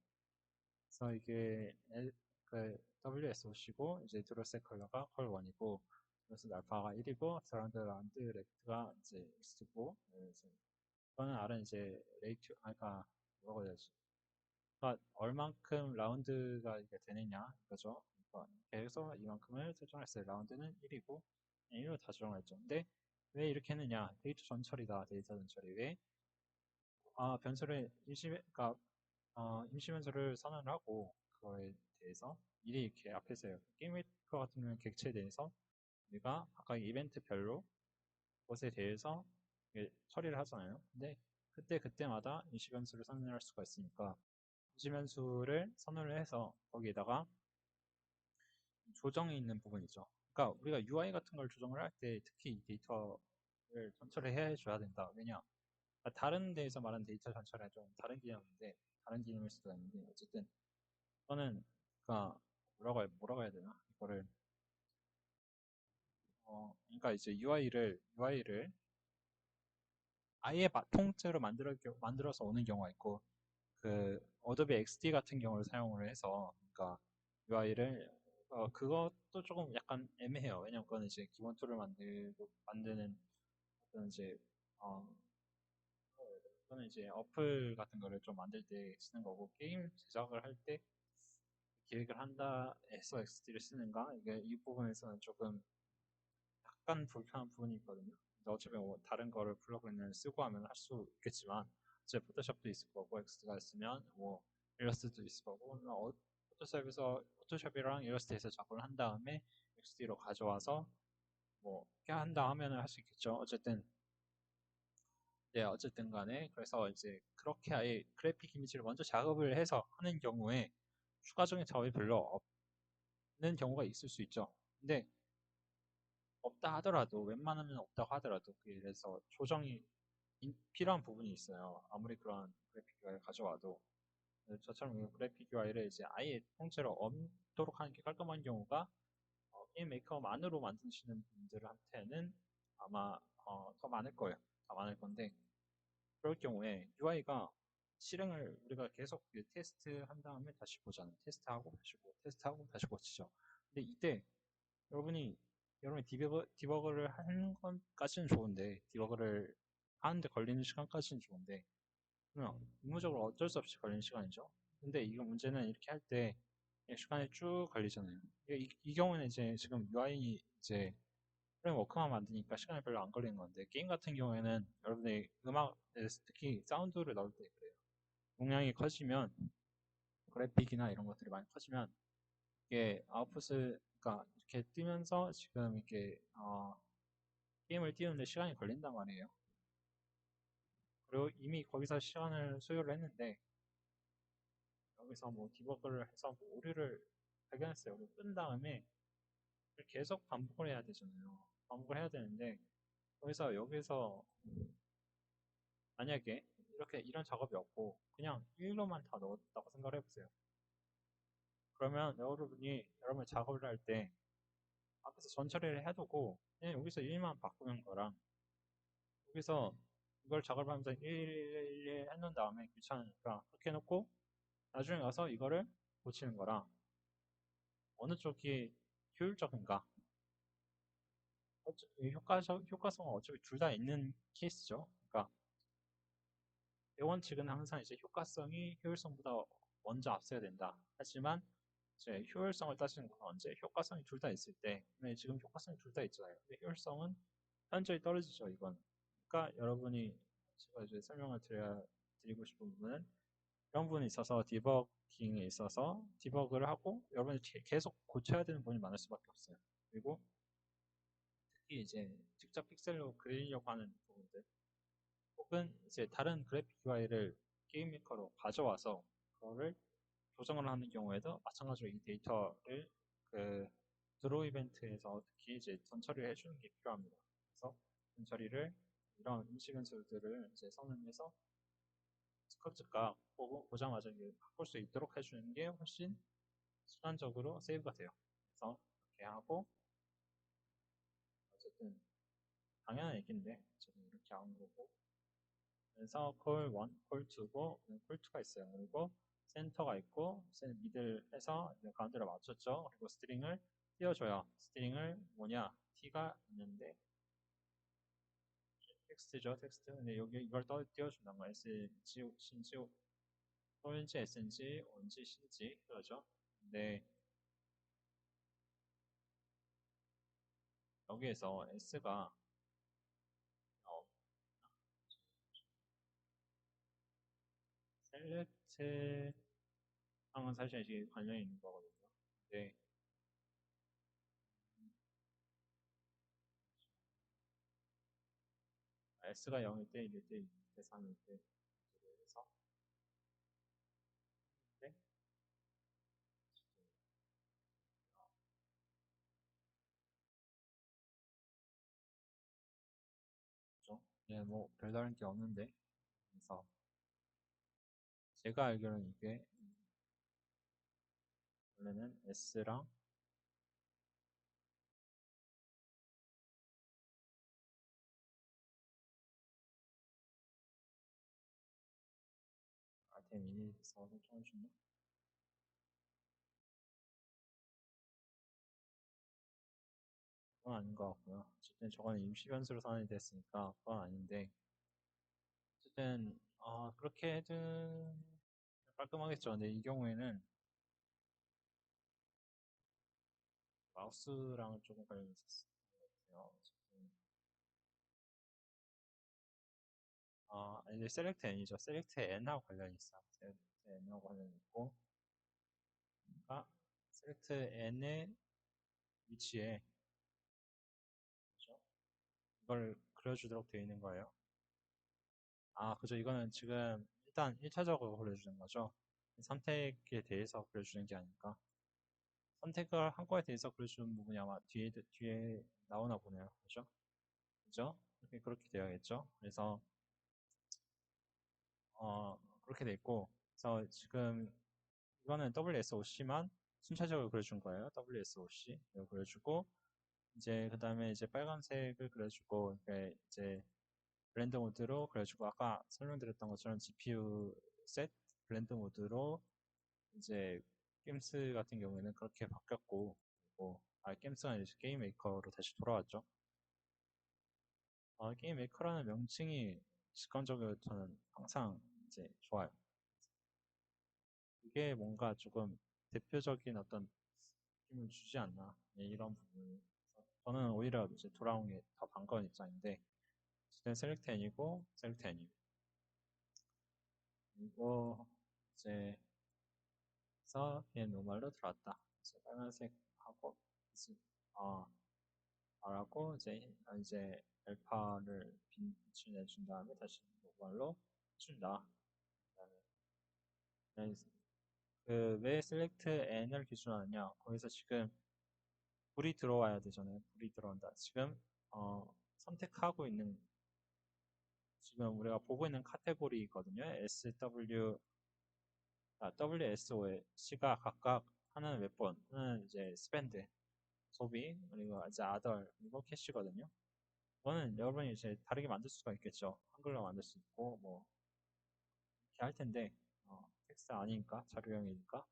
그래서 이게 그 WSOC고 이제 드로셀 컬러가 컬1이고 드로셀 알파가 1이고 서라운드 라운드 렉트가 이제 X고 그래서 이거는 R은 이제 레이트 아까 뭐라고 해야 되지? 그러니까 얼만큼 라운드가 이게 되느냐 이거죠. 그러니까 계속 이만큼을 설정했어요. 라운드는 1이고 1로 다 조정했죠. 근데 왜 이렇게 했느냐? 데이터 전처리다. 데이터 전처리 왜? 변수를 그러니까 임시 변수를 선언을 하고 그거에 대해서 미리 이렇게 앞에서 게임 메이커 같은 경우는 객체에 대해서 우리가 각각 이벤트별로 것에 대해서 처리를 하잖아요. 근데 그때마다 임시 변수를 선언할 수가 있으니까 임시 변수를 선언을 해서 거기에다가 조정이 있는 부분이죠. 그러니까 우리가 UI 같은 걸 조정을 할 때 특히 이 데이터를 전처리 해줘야 된다. 왜냐? 그러니까 다른 데에서 말하는 데이터 전처리는 좀 다른 개념인데 다른 개념일 수도 있는데 어쨌든 이거는 그러니까 뭐라고 해야 되나? 이거를 그러니까 이제 UI를 아예 통째로 만들어서 오는 경우가 있고 그 어도비 XD 같은 경우를 사용을 해서 그러니까 UI를 그것도 조금 약간 애매해요. 왜냐면 그거는 이제 기본 툴을 만드는 어떤 이제 어 그거는 이제 어플 같은 거를 좀 만들 때 쓰는 거고 게임 제작을 할 때 기획을 한다 해서 XD를 쓰는가 이게 이 부분에서는 조금 약간 불편한 부분이 있거든요. 근데 어차피 뭐 다른 거를 플러그인을 쓰고 하면 할 수 있겠지만 이제 포토샵도 있을 거고 엑스가 있으면 뭐 일러스트도 있을 거고 포토샵이랑 일러스트에서 작업을 한 다음에 XD로 가져와서 뭐 이렇게 한다 하면은 할 수 있겠죠. 어쨌든 네 어쨌든 간에 그래서 이제 그렇게 아예 그래픽 이미지를 먼저 작업을 해서 하는 경우에 추가적인 작업이 별로 없는 경우가 있을 수 있죠. 근데 없다 하더라도 웬만하면 없다고 하더라도 그래서 조정이 필요한 부분이 있어요. 아무리 그런 그래픽 UI를 가져와도 저처럼 그래픽 UI를 이제 아예 통째로 없도록 하는 게 깔끔한 경우가 게임 메이커만으로 만드시는 분들한테는 아마 더 많을 거예요. 더 많을 건데 그럴 경우에 UI가 실행을 우리가 계속 테스트한 다음에 다시 보잖아요. 테스트하고 다시 고치죠. 근데 이때 여러분이 디버거를 하는 것까지는 좋은데 디버거를 하는데 걸리는 시간까지는 좋은데 그냥 의무적으로 어쩔 수 없이 걸리는 시간이죠. 근데 이거 문제는 이렇게 할 때 시간이 쭉 걸리잖아요. 이 경우는 이제 지금 UI 이제 프레임워크만 만드니까 시간이 별로 안 걸리는 건데 게임 같은 경우에는 여러분의 음악 특히 사운드를 넣을 때 그래요. 용량이 커지면 그래픽이나 이런 것들이 많이 커지면 이게 아웃풋을 그러니까 이렇게 뜨면서 지금 이렇게 게임을 띄우는데 시간이 걸린단 말이에요. 그리고 이미 거기서 시간을 소요를 했는데 여기서 뭐 디버그를 해서 뭐 오류를 발견했어요. 오류 끈 다음에 계속 반복을 해야 되잖아요. 반복을 해야 되는데 여기서 만약에 이렇게 이런 작업이 없고 그냥 1로만 다 넣었다고 생각을 해보세요. 그러면 여러분이 작업을 할 때 앞에서 전처리를 해두고 그냥 여기서 1만 바꾸는 거랑 여기서 이걸 작업하면서 1 해놓은 다음에 귀찮으니까 그렇게 해놓고 나중에 가서 이거를 고치는 거랑 어느 쪽이 효율적인가? 효과성은 어차피 둘 다 있는 케이스죠. 그러니까 내 원칙은 항상 이제 효과성이 효율성보다 먼저 앞서야 된다. 하지만 이제 효율성을 따지는 건 언제? 효과성이 둘 다 있을 때. 네, 지금 효과성이 둘 다 있잖아요. 근데 효율성은 현저히 떨어지죠, 이건. 그러니까 여러분이 제가 이제 설명을 드리고 싶은 부분은 이런 부분이 있어서 디버깅에 있어서 디버그를 하고 여러분이 계속 고쳐야 되는 부분이 많을 수밖에 없어요. 그리고 특히 이제 직접 픽셀로 그리려고 하는 부분들 혹은 이제 다른 그래픽 UI를 게임 메이커로 가져와서 그거를 조정을 하는 경우에도 마찬가지로 이 데이터를 그 드로우 이벤트에서 특히 이제 전처리를 해주는 게 필요합니다. 그래서 전처리를 이런 임시 변수들을 이제 선언해서 즉각 보자마자 바꿀 수 있도록 해주는 게 훨씬 순환적으로 세이브가 돼요. 그래서 이렇게 하고 어쨌든 당연한 얘기인데 저는 이렇게 한 거고 그래서 콜 1, 콜 2고 콜 2가 있어요. 그리고 센터가 있고 미들 해서 가운데로 맞췄죠. 그리고 스트링을 띄워줘요. 스트링을 뭐냐 t가 있는데 텍스트죠. 텍스트. 근데 여기 이걸 띄워준다는 거예요. SG, 신지, 콜인지 SNG, 온지, 신지 그러죠. 근데 여기에서 S가 셀렉트랑은 사실 이게 관련이 있는 거거든요. 근데 S가 0일 때, 1일 때, 2일 때, 3일 때 해서 네? 그죠? 예, 뭐 별다른 게 없는데 그래서 제가 알기로는 이게 원래는 S랑 아이템 이니트에서 설정해주는 그건 아닌 것 같고요. 어쨌든 저거는 임시 변수로 선언이 됐으니까 그건 아닌데 어쨌든 그렇게 해도 깔끔하겠죠. 근데 이 경우에는 마우스랑은 조금 관련이 있었어요. 어쨌든 이제 셀렉트 n이죠. 셀렉트 n하고 관련이 있어요. 셀렉트 n하고 관련이 있고 그러니까 셀렉트 n의 위치에 그죠? 이걸 그려주도록 되어 있는 거예요. 그죠. 이거는 지금 일단 1차적으로 그려주는 거죠. 선택에 대해서 그려주는 게 아닐까. 선택을 한 거에 대해서 그려주는 부분이 아마 뒤에 나오나 보네요. 그죠? 그죠? 그렇게 되어야겠죠. 그래서, 그렇게 돼 있고, 그래서 지금 이거는 WSOC만 순차적으로 그려준 거예요. WSOC. 이거 그려주고, 이제, 그 다음에 이제 빨간색을 그려주고, 이제 블렌드 모드로 그래가지고 아까 설명드렸던 것처럼 GPU 셋 블렌드 모드로 이제 게임스 같은 경우에는 그렇게 바뀌었고 그리고 게임스가 이제 게임 메이커로 다시 돌아왔죠. 게임 메이커라는 명칭이 직관적으로 저는 항상 이제 좋아요. 이게 뭔가 조금 대표적인 어떤 느낌을 주지 않나 이런 부분. 저는 오히려 이제 돌아온 게 더 반가운 입장인데 지금 셀렉트 N이고 셀렉트 N이고 그리고 이제 그래서 그냥 노멀로 들어왔다. 그래서 빨간색 하고 어, 말하고 이제 알파를 빛을 내준 다음에 다시 노멀로 준다. 그다음에 그왜 셀렉트 n을 기준으로 하느냐? 거기서 지금 불이 들어와야 되잖아요. 불이 들어온다. 지금 선택하고 있는 지금 우리가 보고 있는 카테고리거든요. SW WSOC가 각각 하나는 웨폰, 하나는 이제 스펜드, 소비, 그리고 이제 아덜, 그리고 캐시거든요. 이거는 여러분이 이제 다르게 만들 수가 있겠죠. 한글로 만들 수 있고, 뭐, 이렇게 할 텐데, 텍스트 아니니까, 자료형이니까.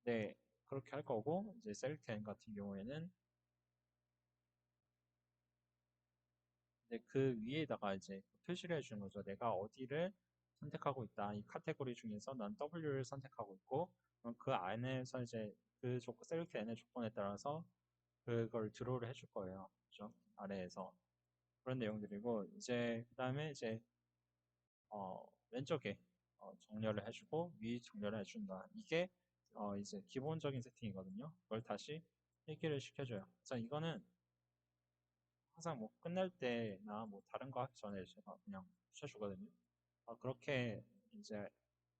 네, 그렇게 할 거고, 이제 셀렉트 N 같은 경우에는, 이제 그 위에다가 이제 표시를 해주는 거죠. 내가 어디를 선택하고 있다. 이 카테고리 중에서 난 W를 선택하고 있고, 그럼 그 안에서 이제 그 조건, 셀렉트 n의 조건에 따라서 그걸 드로우를 해줄 거예요. 그죠? 아래에서. 그런 내용들이고, 이제, 그 다음에 이제, 왼쪽에 정렬을 해주고, 위 정렬을 해준다. 이게, 이제 기본적인 세팅이거든요. 그걸 다시 얘기를 시켜줘요. 그래서 이거는 항상 뭐 끝날 때나 뭐 다른 거 하기 전에 제가 그냥 붙여주거든요. 그렇게 이제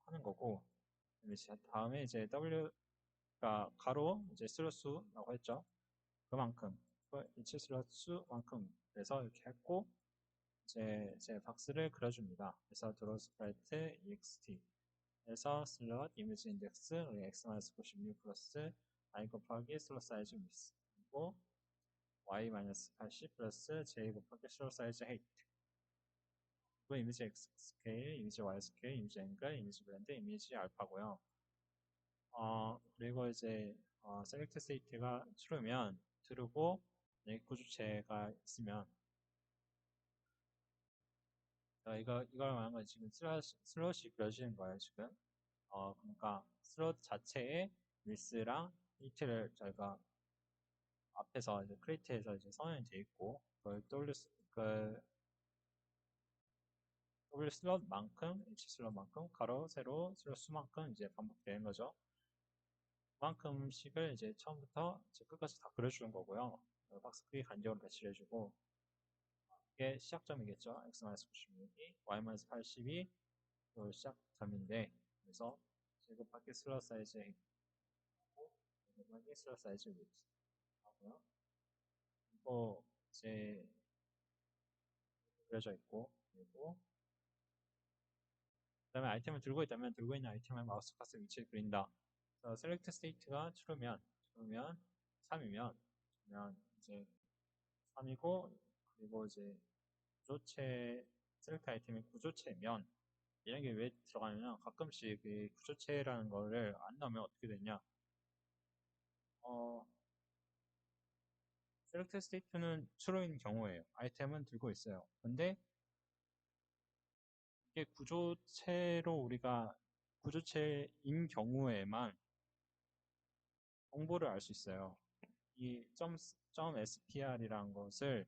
하는 거고, 이제 다음에 이제 W가 가로 이제 슬러스라고 했죠. 그만큼, 이치 슬러스만큼 그래서 이렇게 했고, 이제 박스를 그려줍니다. 그래서 드로 스프라이트 ext 에서 슬롯 이미지 인덱스 x-96 플러스 i 곱하기 슬롯 사이즈 미스 그리고 y-80 플러스 j 곱하기 슬롯 사이즈 헤이트 그리고 이미지 x 스케일, 이미지 y 스케일, 이미지 앵글, 이미지 블렌드, 이미지 알파고요. 그리고 이제 셀렉트 스테이트가 true면 true고 구조체가 있으면 이걸 말하는 건 지금 슬롯이 그려지는 거예요, 지금. 그러니까 슬롯 자체에 width랑 height를 저희가 앞에서 이제 create에서 이제 선언이 돼 있고, 그걸 그 W 슬롯만큼, H 슬롯만큼, 가로, 세로, 슬롯 수만큼 이제 반복되는 거죠. 그만큼씩을 이제 처음부터 이제 끝까지 다 그려주는 거고요. 박스 크기 간격을 배치를 해주고, 이게 시작점이겠죠. x-96이, y-82, 그 시작점인데, 그래서 제곱밖에 슬롯 사이즈 있고, 제곱밖에 슬롯 사이즈 width 하고요. 그리고 이제 그려져 있고, 그리고 그 다음에 아이템을 들고 있다면 들고 있는 아이템을 마우스 카스 위치에 그린다. 그래서 셀렉트 스테이트가 true면 3이면 그러면 이제 3이고 그리고 이제 구조체 셀렉트 아이템이 구조체면 이런 게 왜 들어가냐면 가끔씩 이 구조체라는 거를 안 넣으면 어떻게 되냐 어, 셀렉트 스테이트는 true인 경우에요. 아이템은 들고 있어요. 근데 이게 구조체로 우리가 구조체인 경우에만 정보를 알 수 있어요. 이 .spr이라는 것을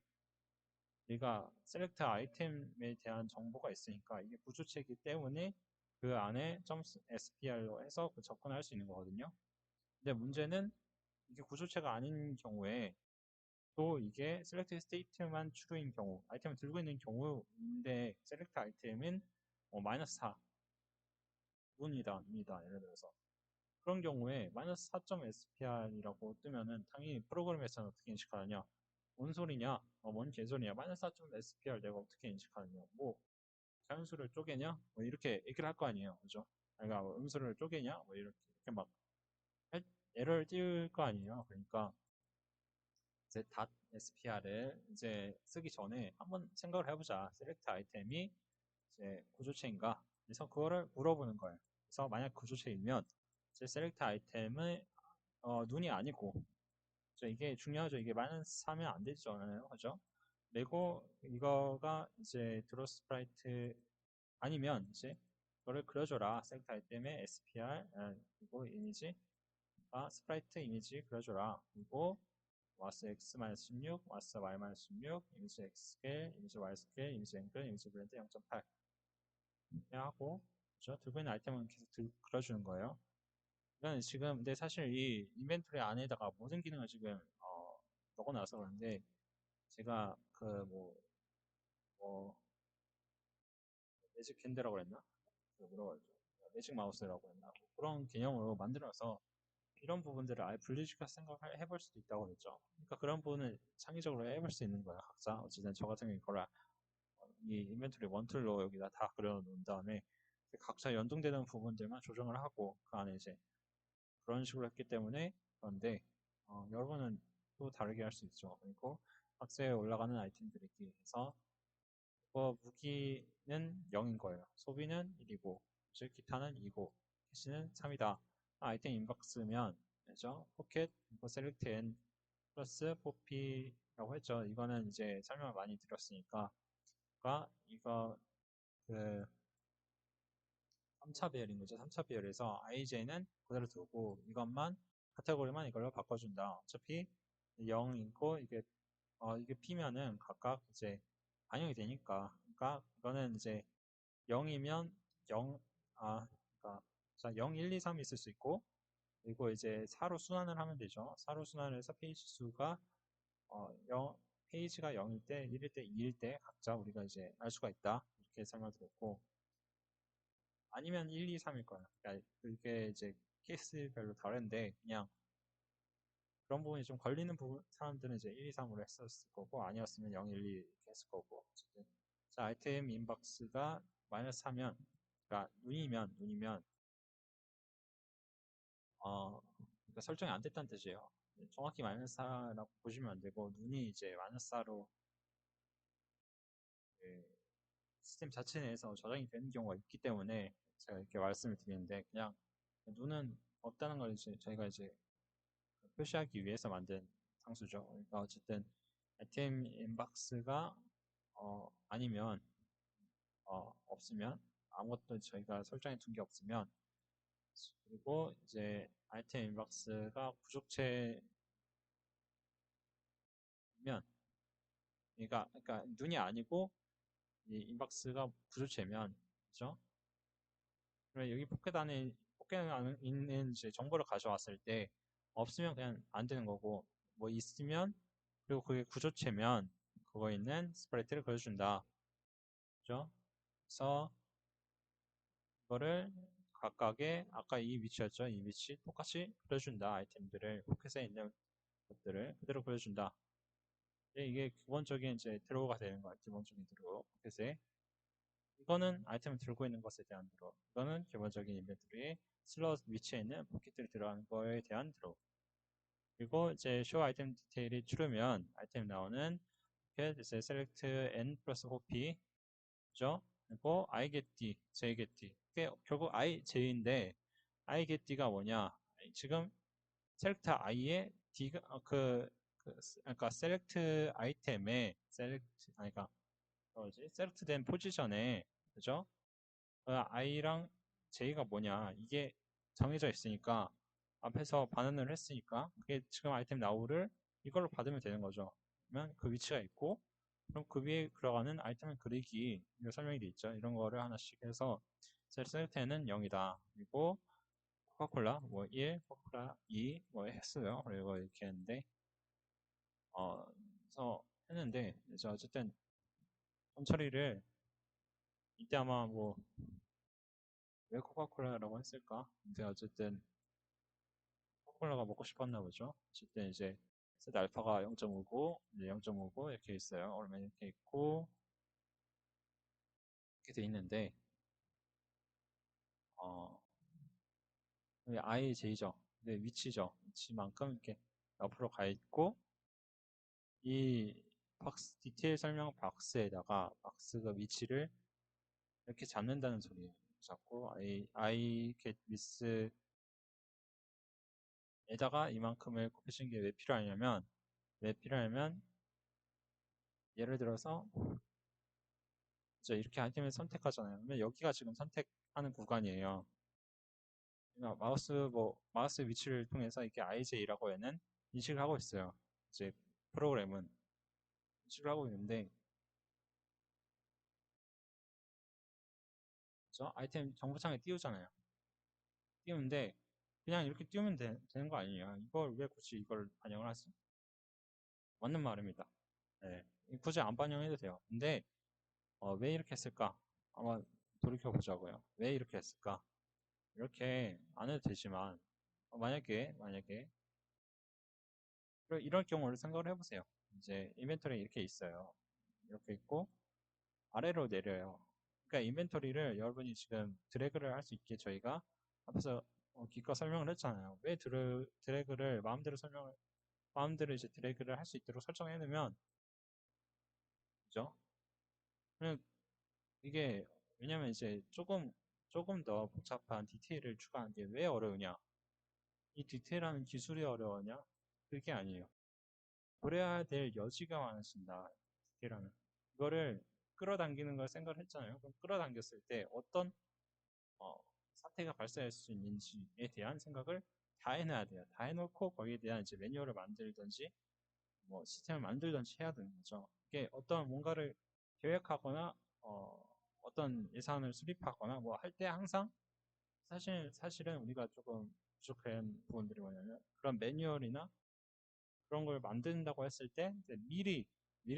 우리가 셀렉트 아이템에 대한 정보가 있으니까 이게 구조체이기 때문에 그 안에 .spr로 해서 접근할 수 있는 거거든요. 근데 문제는 이게 구조체가 아닌 경우에 또 이게 셀렉트 스테이트만 true인 경우 아이템을 들고 있는 경우인데 셀렉트 아이템은 마이너스 4 문이다 예를 들어서 그런 경우에 마이너스 4.spr이라고 뜨면은 당연히 프로그램에서는 어떻게 인식하느냐? 뭔 소리냐? 뭔 개소리냐? 마이너스 4.spr 내가 어떻게 인식하느냐? 뭐 자연수를 쪼개냐? 뭐 이렇게 얘기를 할 거 아니에요, 그죠? 그러니까 뭐 음수를 쪼개냐? 뭐 이렇게 막 에러를 띄울 거 아니에요. 그러니까 이제 .spr을 이제 쓰기 전에 한번 생각을 해보자. 셀렉트 아이템이 이제 구조체인가? 그래서 그거를 물어보는 거예요. 그래서 만약 구조체이면 이제 셀렉트 아이템을 눈이 아니고 이게 중요하죠. 이게 마이너스 3면 안 되죠. 그죠? 그리고 이거가 이제 드로 스프라이트 아니면 이제 그거를 그려줘라. 셀렉트 아이템의 SPR 그리고 이미지가 스프라이트 이미지 그려줘라. 그리고 와스 x-16, 와스 y-16, 이미지 x 스케일, 이미지 y 스케일, 이미지 앵글, 이미지 브랜드 0.8 하고 그죠? 들고 있는 아이템은 계속 그려주는 거예요. 이건 지금 근데 사실 이 인벤토리 안에다가 모든 기능을 지금 넣어놔서 그런데 제가 그 뭐 매직 캔드라고 그랬나? 뭐라고 했죠? 매직 마우스라고 했나? 뭐 그런 개념으로 만들어서 이런 부분들을 아예 분리시켜서 생각을 해볼 수도 있다고 그랬죠. 그러니까 그런 부분을 창의적으로 해볼 수 있는 거야 각자. 어쨌든 저 같은 경우에 이거를 이 인벤토리 원툴로 여기다 다 그려놓은 다음에 각자 연동되는 부분들만 조정을 하고 그 안에 이제 그런 식으로 했기 때문에 그런데 여러분은 또 다르게 할 수 있죠. 그리고 박스에 올라가는 아이템들이기 해서 무기는 0인 거예요. 소비는 1이고 즉 기타는 2고 캐시는 3이다. 아이템 인박스면 그죠? 포켓 셀렉트 n 플러스 포피라고 했죠. 이거는 이제 설명을 많이 드렸으니까 이거 그 3차 배열인 거죠. 3차 배열에서 ij는 그대로 두고 이것만 카테고리만 이걸로 바꿔준다. 어차피 0이고 이게 p면은 각각 이제 반영이 되니까. 그러니까 이거는 이제 0이면 0, 그러니까 자, 0, 1, 2, 3 있을 수 있고 그리고 이제 4로 순환을 하면 되죠. 4로 순환을 해서 페이지 수가 0, 페이지가 0일 때, 1일 때, 2일 때 각자 우리가 이제 알 수가 있다. 이렇게 설명드렸고 아니면 1, 2, 3일 거야. 그러니까 그게 이제 케이스별로 다른데 그냥 그런 부분이 좀 걸리는 사람들은 이제 1, 2, 3으로 했었을 거고 아니었으면 0, 1, 2 이렇게 했을 거고 어쨌든 자 아이템 인박스가 마이너스 하면 그러니까 눈이면 그러니까 설정이 안 됐다는 뜻이에요. 정확히 마이너스 4라고 보시면 안 되고 눈이 이제 마이너스 4로 시스템 자체 내에서 저장이 되는 경우가 있기 때문에 제가 이렇게 말씀을 드리는데 그냥 눈은 없다는 걸 이제 저희가 이제 표시하기 위해서 만든 상수죠. 그러니까 어쨌든 아이템 인박스가 아니면 없으면 아무것도 저희가 설정해 둔 게 없으면 그리고 이제 아이템 인박스가 부족체면 그러니까 눈이 아니고 이 인박스가 부족체면 그죠? 그래 여기 포켓 안에 있는 이제 정보를 가져왔을 때 없으면 그냥 안 되는 거고 뭐 있으면 그리고 그게 구조체면 그거 있는 스프레이트를 그려준다. 그죠? 그래서 이거를 각각의 아까 이 위치였죠? 이 위치 똑같이 그려준다. 아이템들을 포켓에 있는 것들을 그대로 그려준다. 이게 기본적인 이제 드로우가 되는 거야. 기본적인 드로우 포켓에 이거는 아이템을 들고 있는 것에 대한 드로우. 이거는 기본적인 인벤토리에 슬롯 위치에 있는 포켓들이 들어가는 거에 대한 드로우. 그리고 이제 show 아이템 디테일이 추르면 아이템 나오는 pocket 이제 select n 플러스 copy 그죠? 그리고 I get D, J get D. 그게 결국 I, J인데 I get D가 뭐냐? 지금 select I에 D가 그러니까 select 아이템에 그러니까 뭐지? select 된 포지션에 그죠? I랑 J가 뭐냐? 이게 정해져 있으니까 앞에서 반응을 했으니까 그게 지금 아이템 나오를 이걸로 받으면 되는 거죠. 그러면 그 위치가 있고 그럼 그 위에 들어가는 아이템을 그리기 이거 설명이 돼 있죠. 이런 거를 하나씩 해서 셀렉트에는 0이다. 그리고 코카콜라 뭐 1, 코카콜라 2 뭐 했어요. 그리고 이렇게 했는데 그래서 했는데 이제 어쨌든 점 처리를 이때 아마 뭐 왜 코카콜라라고 했을까? 근데 어쨌든 코카콜라가 먹고 싶었나 보죠. 어쨌든 이제 세트 알파가 0.5고 이제 0.5고 이렇게 있어요. 그러면 이렇게 있고 이렇게 돼 있는데 어 IJ죠. 네, 위치죠. 위치만큼 이렇게 옆으로 가 있고 이 박스 디테일 설명 박스에다가 박스가 위치를 이렇게 잡는다는 소리예요. 잡고 I get this에다가 이만큼을 곱해준 게 왜 필요하냐면 예를 들어서 이제 이렇게 아이템을 선택하잖아요. 그러면 여기가 지금 선택하는 구간이에요. 그러니까 마우스 위치를 통해서 이렇게 IJ라고 얘는 인식을 하고 있어요. 이제 프로그램은 인식을 하고 있는데 그죠? 아이템 정보창에 띄우잖아요. 띄우는데 그냥 이렇게 띄우면 되는 거 아니에요. 이걸 왜 굳이 이걸 반영을 하지? 맞는 말입니다. 네. 굳이 안 반영해도 돼요. 근데 왜 이렇게 했을까? 한번 돌이켜보자고요. 왜 이렇게 했을까? 이렇게 안 해도 되지만 만약에 이런 경우를 생각을 해보세요. 이제 인벤토리 이렇게 있어요. 이렇게 있고 아래로 내려요. 그러니까 인벤토리를 여러분이 지금 드래그를 할 수 있게 저희가 앞에서 기껏 설명을 했잖아요. 왜 드래그를 마음대로 이제 드래그를 할 수 있도록 설정해 놓으면 그죠? 그냥 이게 왜냐면 이제 조금 더 복잡한 디테일을 추가하는 게 왜 어려우냐? 이 디테일하는 기술이 어려우냐? 그게 아니에요. 그래야 될 여지가 많으신다. 디테일하는 이거를 끌어당기는 걸 생각을 했잖아요. 그럼 끌어당겼을 때 사태가 발생할 수 있는지에 대한 생각을 다 해놔야 돼요. 다 해놓고 거기에 대한 이제 매뉴얼을 만들든지 뭐 시스템을 만들든지 해야 되는 거죠. 이게 어떤 뭔가를 계획하거나 어떤 예산을 수립하거나 뭐 할 때 항상 사실은 우리가 조금 부족한 부분들이 뭐냐면 그런 매뉴얼이나 그런 걸 만든다고 했을 때 이제 미리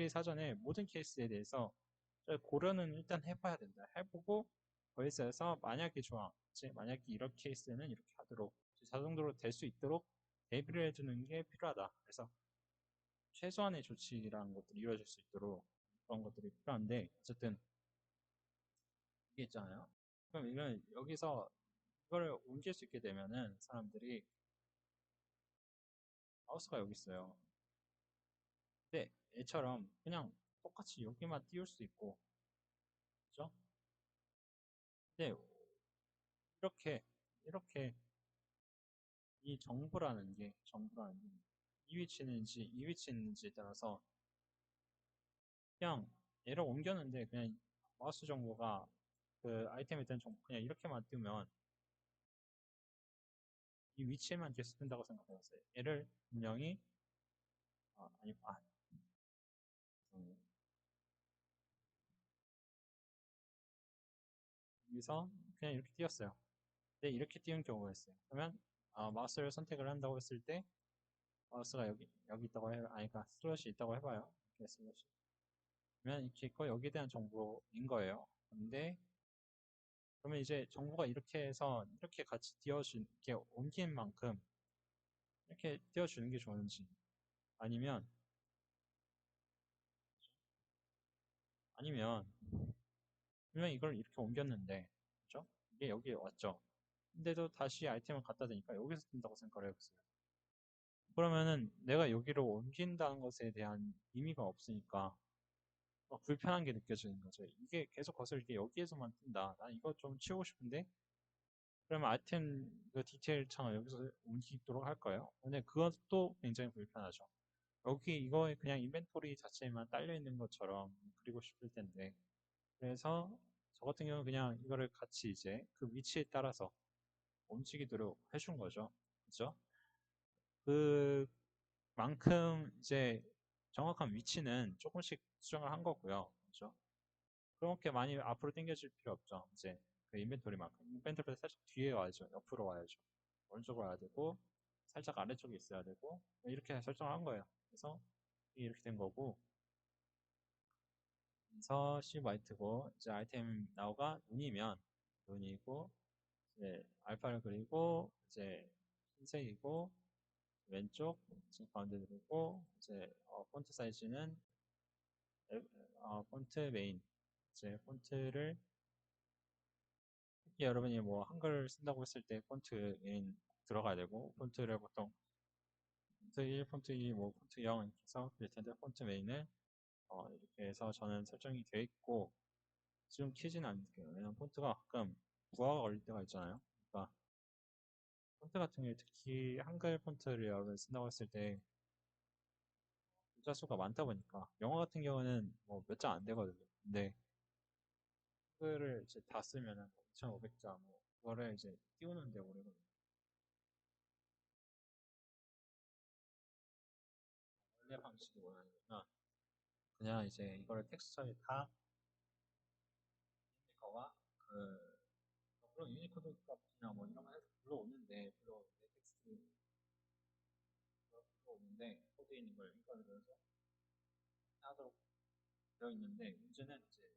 사전에 모든 케이스에 대해서 고려는 일단 해봐야 된다. 해보고 거기서 만약에 좋아, 만약에 이런 케이스는 이렇게 하도록 자동으로 될 수 있도록 대비를 해주는 게 필요하다. 그래서 최소한의 조치라는 것들이 이루어질 수 있도록 그런 것들이 필요한데 어쨌든 이게 있잖아요. 그럼 이건 여기서 이거를 옮길 수 있게 되면은 사람들이 마우스가 여기 있어요. 근데 얘처럼 그냥 똑같이 여기만 띄울 수 있고, 그죠? 근데 이렇게 이 정보라는 게 이 위치에 있는지 이 위치에 있는지에 따라서 그냥 얘를 옮겼는데 그냥 마우스 정보가 그 아이템에 대한 정보 그냥 이렇게만 띄우면 이 위치에만 계속 뜬다고 생각해봤어요. 얘를 분명히 죄송해요. 여기서 그냥 이렇게 띄웠어요. 근데 이렇게 띄운 경우가 있어요. 그러면 마우스를 선택을 한다고 했을 때 마우스가 여기 있다고 해요. 아니 그러니까 슬롯이 있다고 해봐요. 이렇게 슬롯이. 그러면 이렇게 있고 여기에 대한 정보인 거예요. 근데 그러면 이제 정보가 이렇게 해서 이렇게 같이 이렇게 옮긴 만큼 이렇게 띄워주는 게 좋은지 아니면 아니면 분명 이걸 이렇게 옮겼는데 그죠? 이게 여기에 왔죠. 근데도 다시 아이템을 갖다 대니까 여기서 뜬다고 생각을 해보세요. 그러면은 내가 여기로 옮긴다는 것에 대한 의미가 없으니까 불편한 게 느껴지는 거죠. 이게 계속 거슬리게 여기에서만 뜬다. 난 이거 좀 치우고 싶은데 그러면 아이템 그 디테일 창을 여기서 옮기도록 할 거예요. 근데 그것도 굉장히 불편하죠. 여기 이거에 그냥 인벤토리 자체에만 딸려 있는 것처럼 그리고 싶을 텐데 그래서 저 같은 경우는 그냥 이거를 같이 이제 그 위치에 따라서 움직이도록 해준 거죠. 그죠? 그만큼 이제 정확한 위치는 조금씩 수정을 한 거고요. 그죠? 그렇게 많이 앞으로 당겨질 필요 없죠. 이제 그 인벤토리만큼. 인벤토리보다 살짝 뒤에 와야죠. 옆으로 와야죠. 오른쪽으로 와야 되고, 살짝 아래쪽에 있어야 되고, 이렇게 설정한 거예요. 그래서 이렇게 된 거고, 그래서 C 화이트고, 이제 아이템 나오가 눈이면, 눈이고, 이제 알파를 그리고, 이제 흰색이고, 왼쪽, 지금 가운데 그리고, 이제 폰트 사이즈는, 폰트 메인, 이제 폰트를 특히 여러분이 뭐 한글 쓴다고 했을 때 폰트 메인 들어가야 되고 폰트를 보통 폰트 1, 폰트 2, 뭐 폰트 0 이렇게 해서 그럴 텐데 폰트 메인을 이렇게 해서 저는 설정이 되어 있고 지금 키지는 않을게요. 왜냐면 폰트가 가끔 부하가 걸릴 때가 있잖아요. 그러니까 폰트 같은 경우에 특히 한글 폰트를 여러분 쓴다고 했을 때 글자 수가 많다 보니까 영어 같은 경우는 뭐 몇 장 안 되거든요. 근데 한글을 이제 다 쓰면은 2,500자 뭐 그거를 이제 띄우는데 오래 걸려요. 원래 방식이 뭐냐면 그냥 이제 이거를 텍스처에 다 유니코와 물론 유니코드 값이나 뭐 이런 거 해서 불러오는데 텍스트 불러오는데 코드에 있는 걸 인커를 넣어서 하도록 되어 있는데 문제는 이제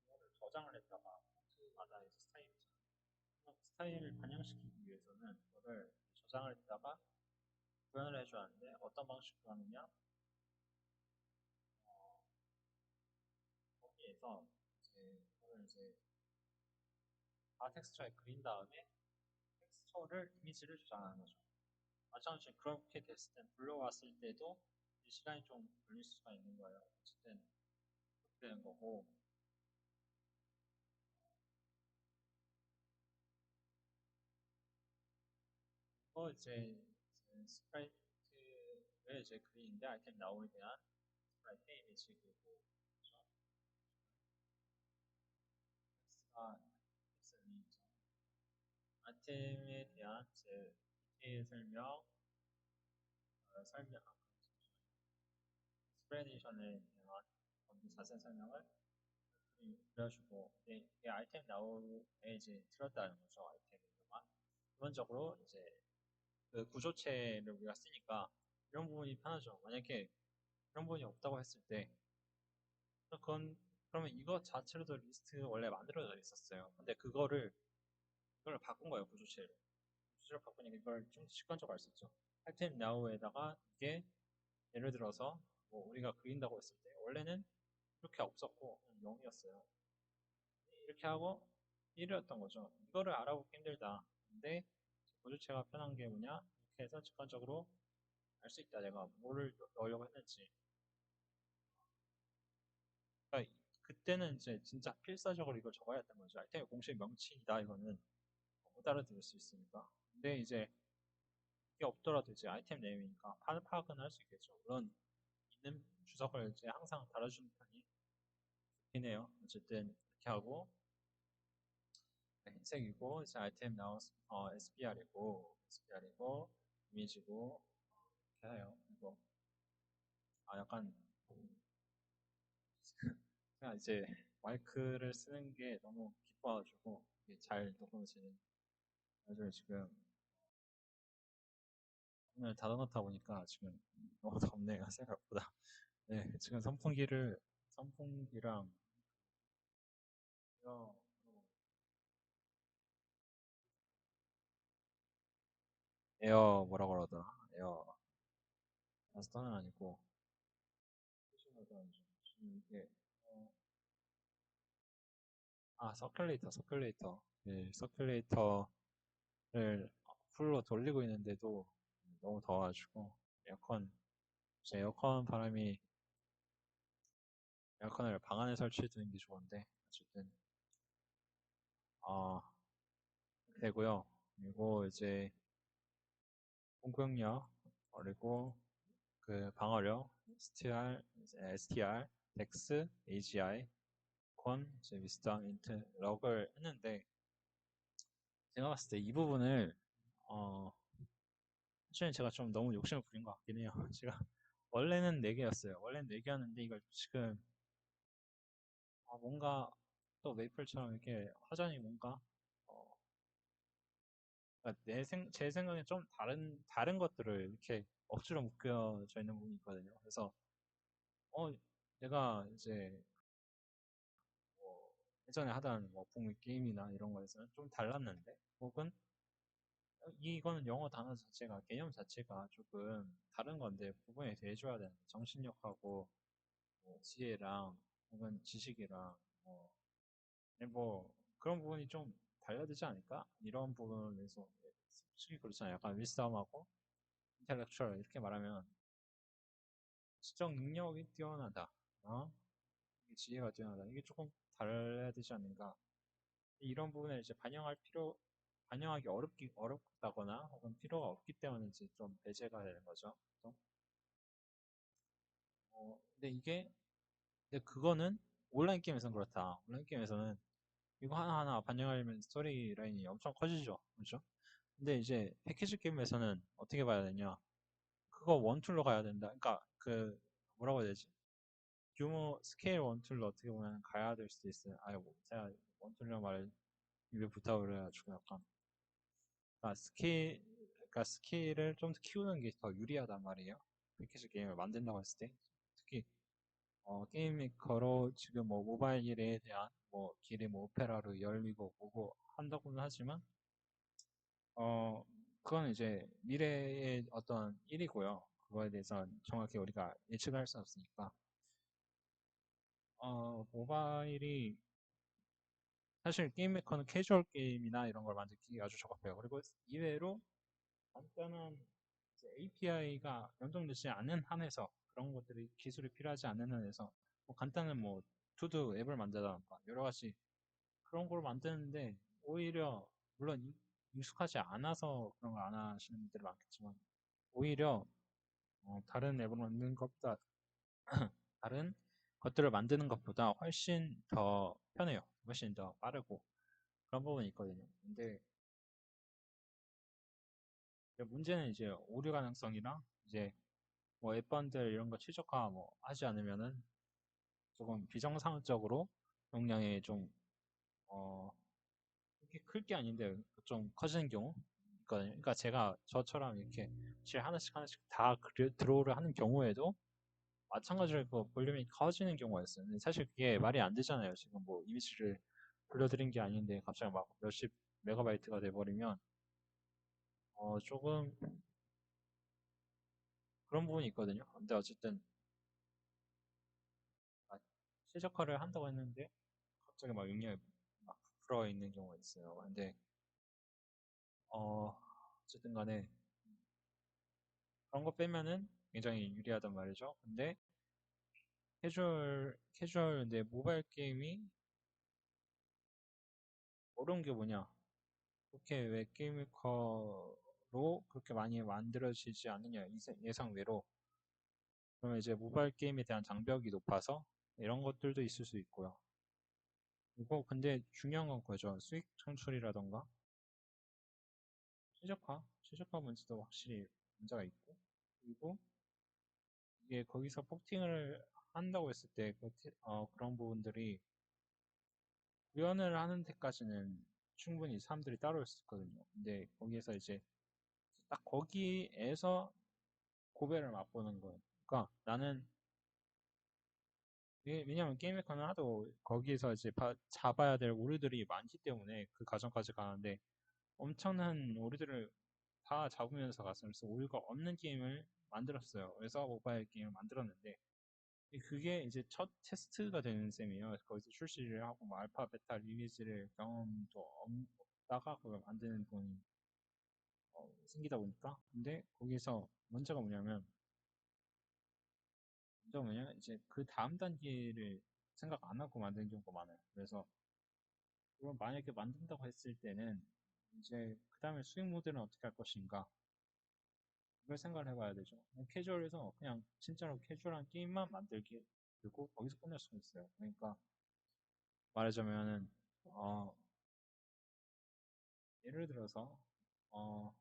그거를 저장을 했다가 폰트마다 이제 스타일이 있잖아요. 그 스타일을 반영시키기 위해서는 그거를 저장을 했다가 구현을 해줘야 하는데 어떤 방식으로 하느냐 거기에서 이제 그거를 이제 다 텍스처에 그린 다음에 텍스처를 이미지를 저장하는 거죠. 마찬가지로 그렇게 됐을 땐 불러왔을 때도 시간이 좀 걸릴 수가 있는 거예요. 어쨌든 그렇게 되는 거고 그거 이제 스프라이트를 이제 그리는데 아이템 나오에 대한 스프라이트 이미지 그리고 그렇죠? 텍스트가 텍스트 이미지 아이템에 대한 제 디테일 설명, 설명, 스프레디션에 대한 자세한 설명을 그려주고, 이게 아이템 나오에 이제 들었다는 거죠. 아이템 이름만. 기본적으로 이제 그 구조체를 우리가 쓰니까 이런 부분이 편하죠. 만약에 이런 부분이 없다고 했을 때, 그러면 이거 자체로도 리스트 원래 만들어져 있었어요. 근데 이걸 바꾼 거예요, 구조체를. 구조체를 바꾸니까 이걸 좀 직관적으로 할 수 있죠. 아이템 now에다가 이게 예를 들어서 뭐 우리가 그린다고 했을 때 원래는 이렇게 없었고 0이었어요. 이렇게 하고 1이었던 거죠. 이거를 알아보기 힘들다. 근데 구조체가 편한 게 뭐냐? 이렇게 해서 직관적으로 알 수 있다. 내가 뭐를 넣으려고 했는지. 그러니까 그때는 이제 진짜 필사적으로 이걸 적어야 했던 거죠. 아이템의 공식 명칭이다. 이거는 못 알아들을 수 있으니까. 근데 이제 이게 없더라도 이제 아이템 네임이니까 파악은 할 수 있겠죠. 물론 있는 주석을 이제 항상 달아주는 편이 좋긴 해요. 어쨌든 이렇게 하고 흰색이고 이제 아이템 나우 SBR이고 이미지고 이렇게 해요. 그리고 약간 그냥 이제 마이크를 쓰는 게 너무 기뻐가지고 이게 잘 녹음되는 아주 지금 오늘 닫아놓다 보니까 지금 너무 덥네요 생각보다. 네, 지금 선풍기랑 에어 뭐라 그러더라? 에어 마스터는 아니고 지금 이게 서큘레이터. 네, 서큘레이터를 풀로 돌리고 있는데도 너무 더워가지고 에어컨 에어컨 바람이 에어컨을 방 안에 설치해 두는 게 좋은데 어쨌든 어 되고요. 그리고 이제 공격력 그리고 그 방어력 STR, 덱스, AGI, 권, 이제 위스덤, 인트, 럭을 했는데 제가 봤을 때 이 부분을 어 사실 제가 좀 너무 욕심을 부린 것 같긴 해요. 제가 원래는 4개였어요. 원래는 4개였는데 이걸 지금 뭔가 또 메이플처럼 이렇게 화전이 뭔가 어, 그러니까 제 생각에 좀 다른 것들을 이렇게 억지로 묶여져 있는 부분이 있거든요. 그래서 내가 이제 뭐 예전에 하던 뭐 북미 게임이나 이런 거에서는 좀 달랐는데 혹은 이거는 영어 단어 자체가 개념 자체가 조금 다른 건데 부분에 대해줘야 되는데 정신력하고 뭐 지혜랑 혹은 지식이랑 뭐, 뭐 그런 부분이 좀 달라지지 않을까? 이런 부분에서 솔직히 그렇잖아요. 약간 윌썸하고 인텔렉츄얼 이렇게 말하면 지적 능력이 뛰어나다. 이게 지혜가 뛰어나다. 이게 조금 달라야 되지 않는가? 이런 부분을 이제 반영하기 어렵다거나 혹은 필요가 없기 때문에 이제 좀 배제가 되는 거죠. 근데 그거는 온라인 게임에서는 그렇다. 온라인 게임에서는 이거 하나하나 반영하려면 스토리 라인이 엄청 커지죠. 그렇죠? 근데 이제 패키지 게임에서는 어떻게 봐야 되냐? 그거 원툴로 가야 된다. 그러니까 그 뭐라고 해야 되지? 규모 스케일 원툴로 어떻게 보면 가야 될 수도 있어요. 뭐 제가 원툴이라는 말을 입에 붙어버려가지고 약간 그러니까 스킬을 좀 더 키우는 게 더 유리하단 말이에요. 패키지 게임을 만든다고 했을 때 특히 게임 메이커로 지금 뭐 모바일에 대한 뭐 길이 뭐 오페라로 열리고 뭐고 한다고는 하지만 그건 이제 미래의 어떤 일이고요. 그거에 대해서 정확히 우리가 예측을 할 수 없으니까 모바일이 사실 게임 메이커는 캐주얼 게임이나 이런 걸 만들기 아주 적합해요. 그리고 이외로 간단한 API가 연동되지 않는 한에서 그런 것들이 기술이 필요하지 않는 한에서 뭐 간단한 뭐 투두 앱을 만들다던가 여러 가지 그런 걸 만드는데 오히려 물론 익숙하지 않아서 그런 걸 안 하시는 분들이 많겠지만 오히려 다른 앱을 만드는 것보다 다른 것들을 만드는 것보다 훨씬 더 편해요. 훨씬 더 빠르고 그런 부분이 있거든요. 근데 근데 문제는 이제 오류 가능성이랑 이제 뭐 앱번들 이런 거 최적화 뭐 하지 않으면은 조금 비정상적으로 용량이 좀 그렇게 클 게 아닌데 좀 커지는 경우 있거든요. 그러니까 제가 저처럼 이렇게 하나씩 하나씩 다 드로우를 하는 경우에도 마찬가지로 그 볼륨이 커지는 경우가 있어요. 근데 사실 그게 말이 안 되잖아요. 지금 뭐 이미지를 불러드린 게 아닌데 갑자기 막 몇십 메가바이트가 돼버리면 조금 그런 부분이 있거든요. 근데 어쨌든 아, 최적화를 한다고 했는데 갑자기 막 용량이 막 부풀어 있는 경우가 있어요. 근데 어쨌든 간에 그런 거 빼면은 굉장히 유리하단 말이죠. 근데 캐주얼 내 모바일 게임이 어려운 게 뭐냐? 그렇게 왜 게임 메이커로 그렇게 많이 만들어지지 않느냐 예상 외로. 그러면 이제 모바일 게임에 대한 장벽이 높아서 이런 것들도 있을 수 있고요. 그리고 근데 중요한 건 그거죠. 수익 창출이라던가 최적화 문제도 확실히 문제가 있고, 그리고 이게 거기서 포팅을 한다고 했을 때 그런 부분들이 구현을 하는 데까지는 충분히 사람들이 따라올 수 있거든요. 근데 거기에서 이제 딱 거기에서 고배를 맛보는 거예요. 그러니까 나는 왜냐면 게임 메커는 하도 거기에서 이제 잡아야 될 오류들이 많기 때문에 그 과정까지 가는데 엄청난 오류들을 다 잡으면서 갔어요. 그래서 오류가 없는 게임을 만들었어요. 그래서 모바일 게임을 만들었는데 그게 이제 첫 테스트가 되는 셈이에요. 거기서 출시를 하고 뭐 알파, 베타 리리즈를 경험도 없다가 그걸 만드는 돈이 생기다 보니까. 근데 거기서 문제가 뭐냐면 이제 그 다음 단계를 생각 안 하고 만드는 경우가 많아요. 그래서 그걸 만약에 만든다고 했을 때는 이제 그 다음에 수익 모델은 어떻게 할 것인가 이걸 생각을 해봐야 되죠. 캐주얼에서 그냥 진짜로 캐주얼한 게임만 만들기 그리고 거기서 끝낼 수가 있어요. 그러니까 말하자면은 어, 예를 들어서 어,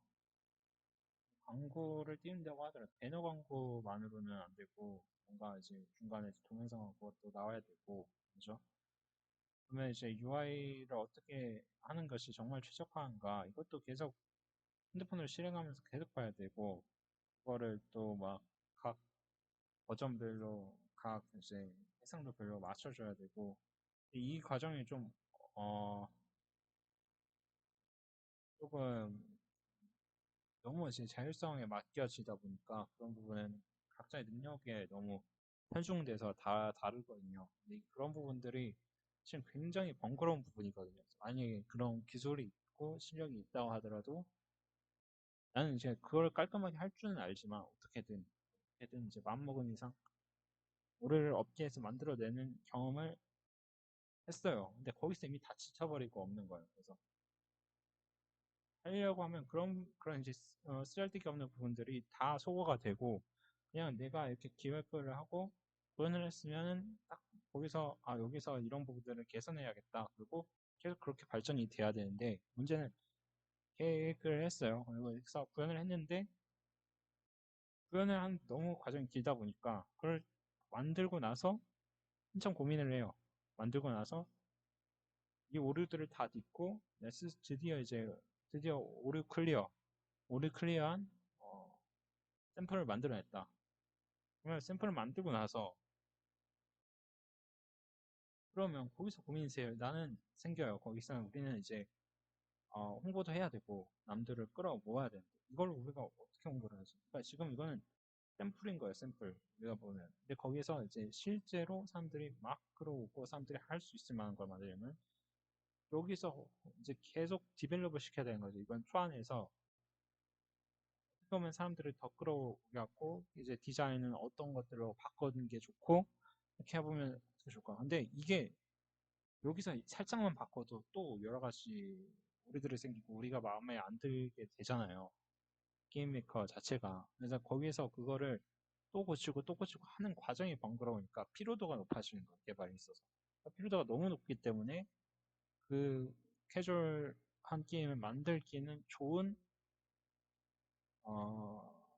광고를 띄운다고 하더라도 배너 광고만으로는 안 되고 뭔가 이제 중간에 동영상하고 또 나와야 되고 그죠? 그러면 이제 UI를 어떻게 하는 것이 정말 최적화인가 이것도 계속 핸드폰으로 실행하면서 계속 봐야 되고 그거를 또 막 각 버전별로 각 이제 해상도별로 맞춰줘야 되고 이 과정이 좀 어, 조금 너무 이제 자율성에 맡겨지다 보니까 그런 부분은 각자의 능력에 너무 편중돼서 다 다르거든요. 근데 그런 부분들이 지금 굉장히 번거로운 부분이거든요. 만약에 그런 기술이 있고 실력이 있다고 하더라도 나는 이제 그걸 깔끔하게 할 줄은 알지만 어떻게든 이제 마음먹은 이상 올해를 업계에서 만들어내는 경험을 했어요. 근데 거기서 이미 다 지쳐버리고 없는 거예요. 그래서 하려고 하면 그런 이제 쓰잘데기 없는 부분들이 다 소거가 되고 그냥 내가 이렇게 기획을 하고 구현을 했으면은 딱 거기서 여기서 이런 부분들을 개선해야겠다. 그리고 계속 그렇게 발전이 돼야 되는데 문제는 계획을 했어요. 그래서 구현을 했는데 구현을 한 너무 과정이 길다 보니까 그걸 만들고 나서 한참 고민을 해요. 만들고 나서 이 오류들을 다 딛고 드디어 오류 클리어한 샘플을 만들어냈다. 그러면 샘플을 만들고 나서 그러면 거기서 고민이 생겨요. 거기서 우리는 이제 홍보도 해야 되고 남들을 끌어 모아야 되는데 이걸 우리가 어떻게 홍보를 하지? 그러니까 지금 이거는 샘플인 거예요, 샘플. 우리가 보면. 근데 거기서 이제 실제로 사람들이 막 끌어오고 사람들이 할 수 있을 만한 걸 만들려면 여기서 이제 계속 디벨롭을 시켜야 되는 거죠. 이번 초안에서 어떻게 보면 사람들을 더 끌어오고 이제 디자인은 어떤 것들로 바꾸는 게 좋고 이렇게 해보면 어떻게 좋을까? 근데 이게 여기서 살짝만 바꿔도 또 여러 가지 오류들이 생기고 우리가 마음에 안 들게 되잖아요. 게임 메이커 자체가. 그래서 거기에서 그거를 또 고치고 또 고치고 하는 과정이 번거로우니까 피로도가 높아지는 거예요. 개발에 있어서. 그러니까 피로도가 너무 높기 때문에 그 캐주얼한 게임을 만들기는 좋은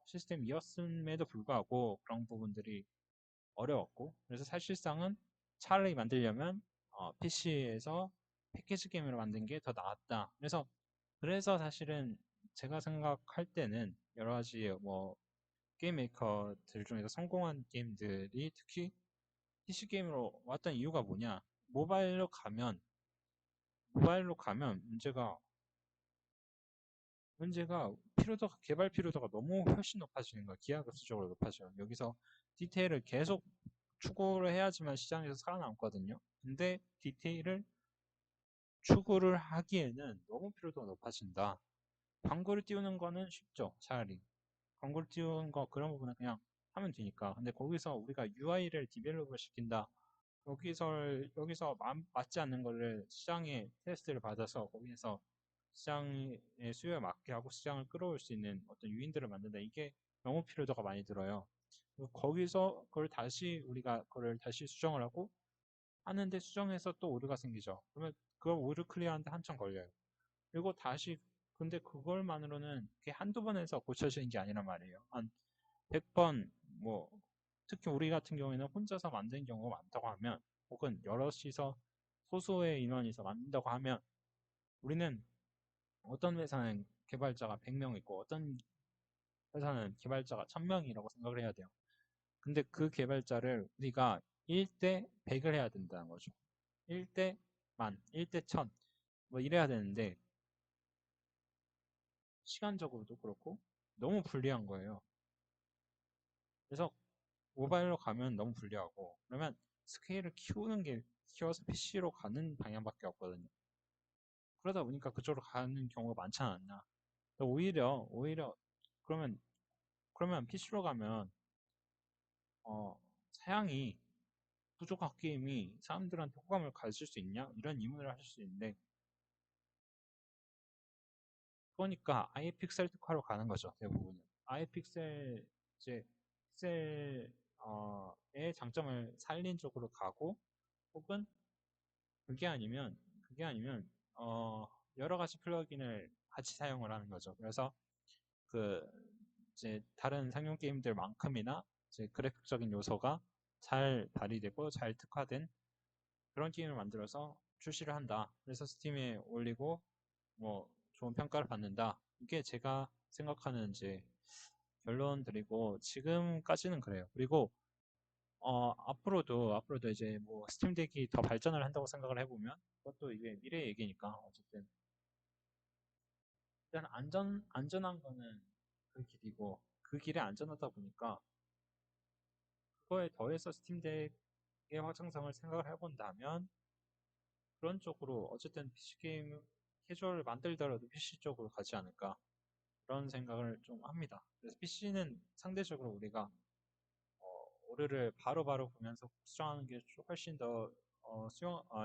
시스템이었음에도 불구하고 그런 부분들이 어려웠고, 그래서 사실상은 차라리 만들려면 PC에서 패키지 게임으로 만든 게 더 나았다. 그래서 사실은 제가 생각할 때는 여러 가지 뭐 게임 메이커들 중에서 성공한 게임들이 특히 PC 게임으로 왔던 이유가 뭐냐? 모바일로 가면 문제가 개발 피로도가 너무 훨씬 높아지는 거야. 기하급수적으로 높아져요. 여기서 디테일을 계속 추구를 해야지만 시장에서 살아남거든요. 근데 디테일을 추구를 하기에는 너무 피로도가 높아진다. 광고를 띄우는 거는 쉽죠, 차라리. 광고를 띄우는 거 그런 부분은 그냥 하면 되니까. 근데 거기서 우리가 UI를 디벨롭을 시킨다. 여기서 맞지 않는 거를 시장에 테스트를 받아서 거기에서 시장의 수요에 맞게 하고 시장을 끌어올 수 있는 어떤 유인들을 만든다. 이게 너무 피로도가 많이 들어요. 거기서 그걸 다시 수정을 하고 하는데 수정해서 또 오류가 생기죠. 그러면 그걸 오류 클리어하는데 한참 걸려요. 그리고 다시 근데 그걸만으로는 그게 한두 번에서 고쳐지는 게 아니란 말이에요. 한 100번 뭐 특히 우리 같은 경우에는 혼자서 만드는 경우가 많다고 하면 혹은 여럿이서 소수의 인원이서 만든다고 하면 우리는 어떤 회사는 개발자가 100명 있고 어떤 회사는 개발자가 1000명이라고 생각을 해야 돼요. 근데 그 개발자를 우리가 1대 100을 해야 된다는 거죠. 1대 만, 1대 1000, 뭐 이래야 되는데 시간적으로도 그렇고 너무 불리한 거예요. 그래서 모바일로 가면 너무 불리하고 그러면 스케일을 키워서 PC로 가는 방향밖에 없거든요. 그러다 보니까 그쪽으로 가는 경우가 많지 않았나. 오히려 그러면 PC로 가면 사양이 부족한 게임이 사람들한테 호감을 가질 수 있냐? 이런 의문을 하실 수 있는데 그러니까 아예 픽셀 특화로 가는 거죠. 대부분은 아예 픽셀의 장점을 살린 쪽으로 가고 혹은 그게 아니면 여러 가지 플러긴을 같이 사용을 하는 거죠. 그래서 그 이제 다른 상용 게임들만큼이나 이제 그래픽적인 요소가 잘 발휘되고 잘 특화된 그런 게임을 만들어서 출시를 한다. 그래서 스팀에 올리고 뭐 좋은 평가를 받는다. 이게 제가 생각하는 이제 결론들이고 지금까지는 그래요. 그리고 앞으로도 이제 뭐 스팀덱이 더 발전을 한다고 생각을 해보면 그것도 이게 미래 얘기니까 어쨌든 일단 안전한 거는 그 길이고 그 길에 안전하다 보니까 그거에 더해서 스팀덱의 확장성을 생각을 해본다면 그런 쪽으로 어쨌든 PC 게임 캐주얼을 만들더라도 PC 쪽으로 가지 않을까 그런 생각을 좀 합니다. 그래서 PC는 상대적으로 우리가 오류를 바로바로 보면서 수정하는 게 훨씬 더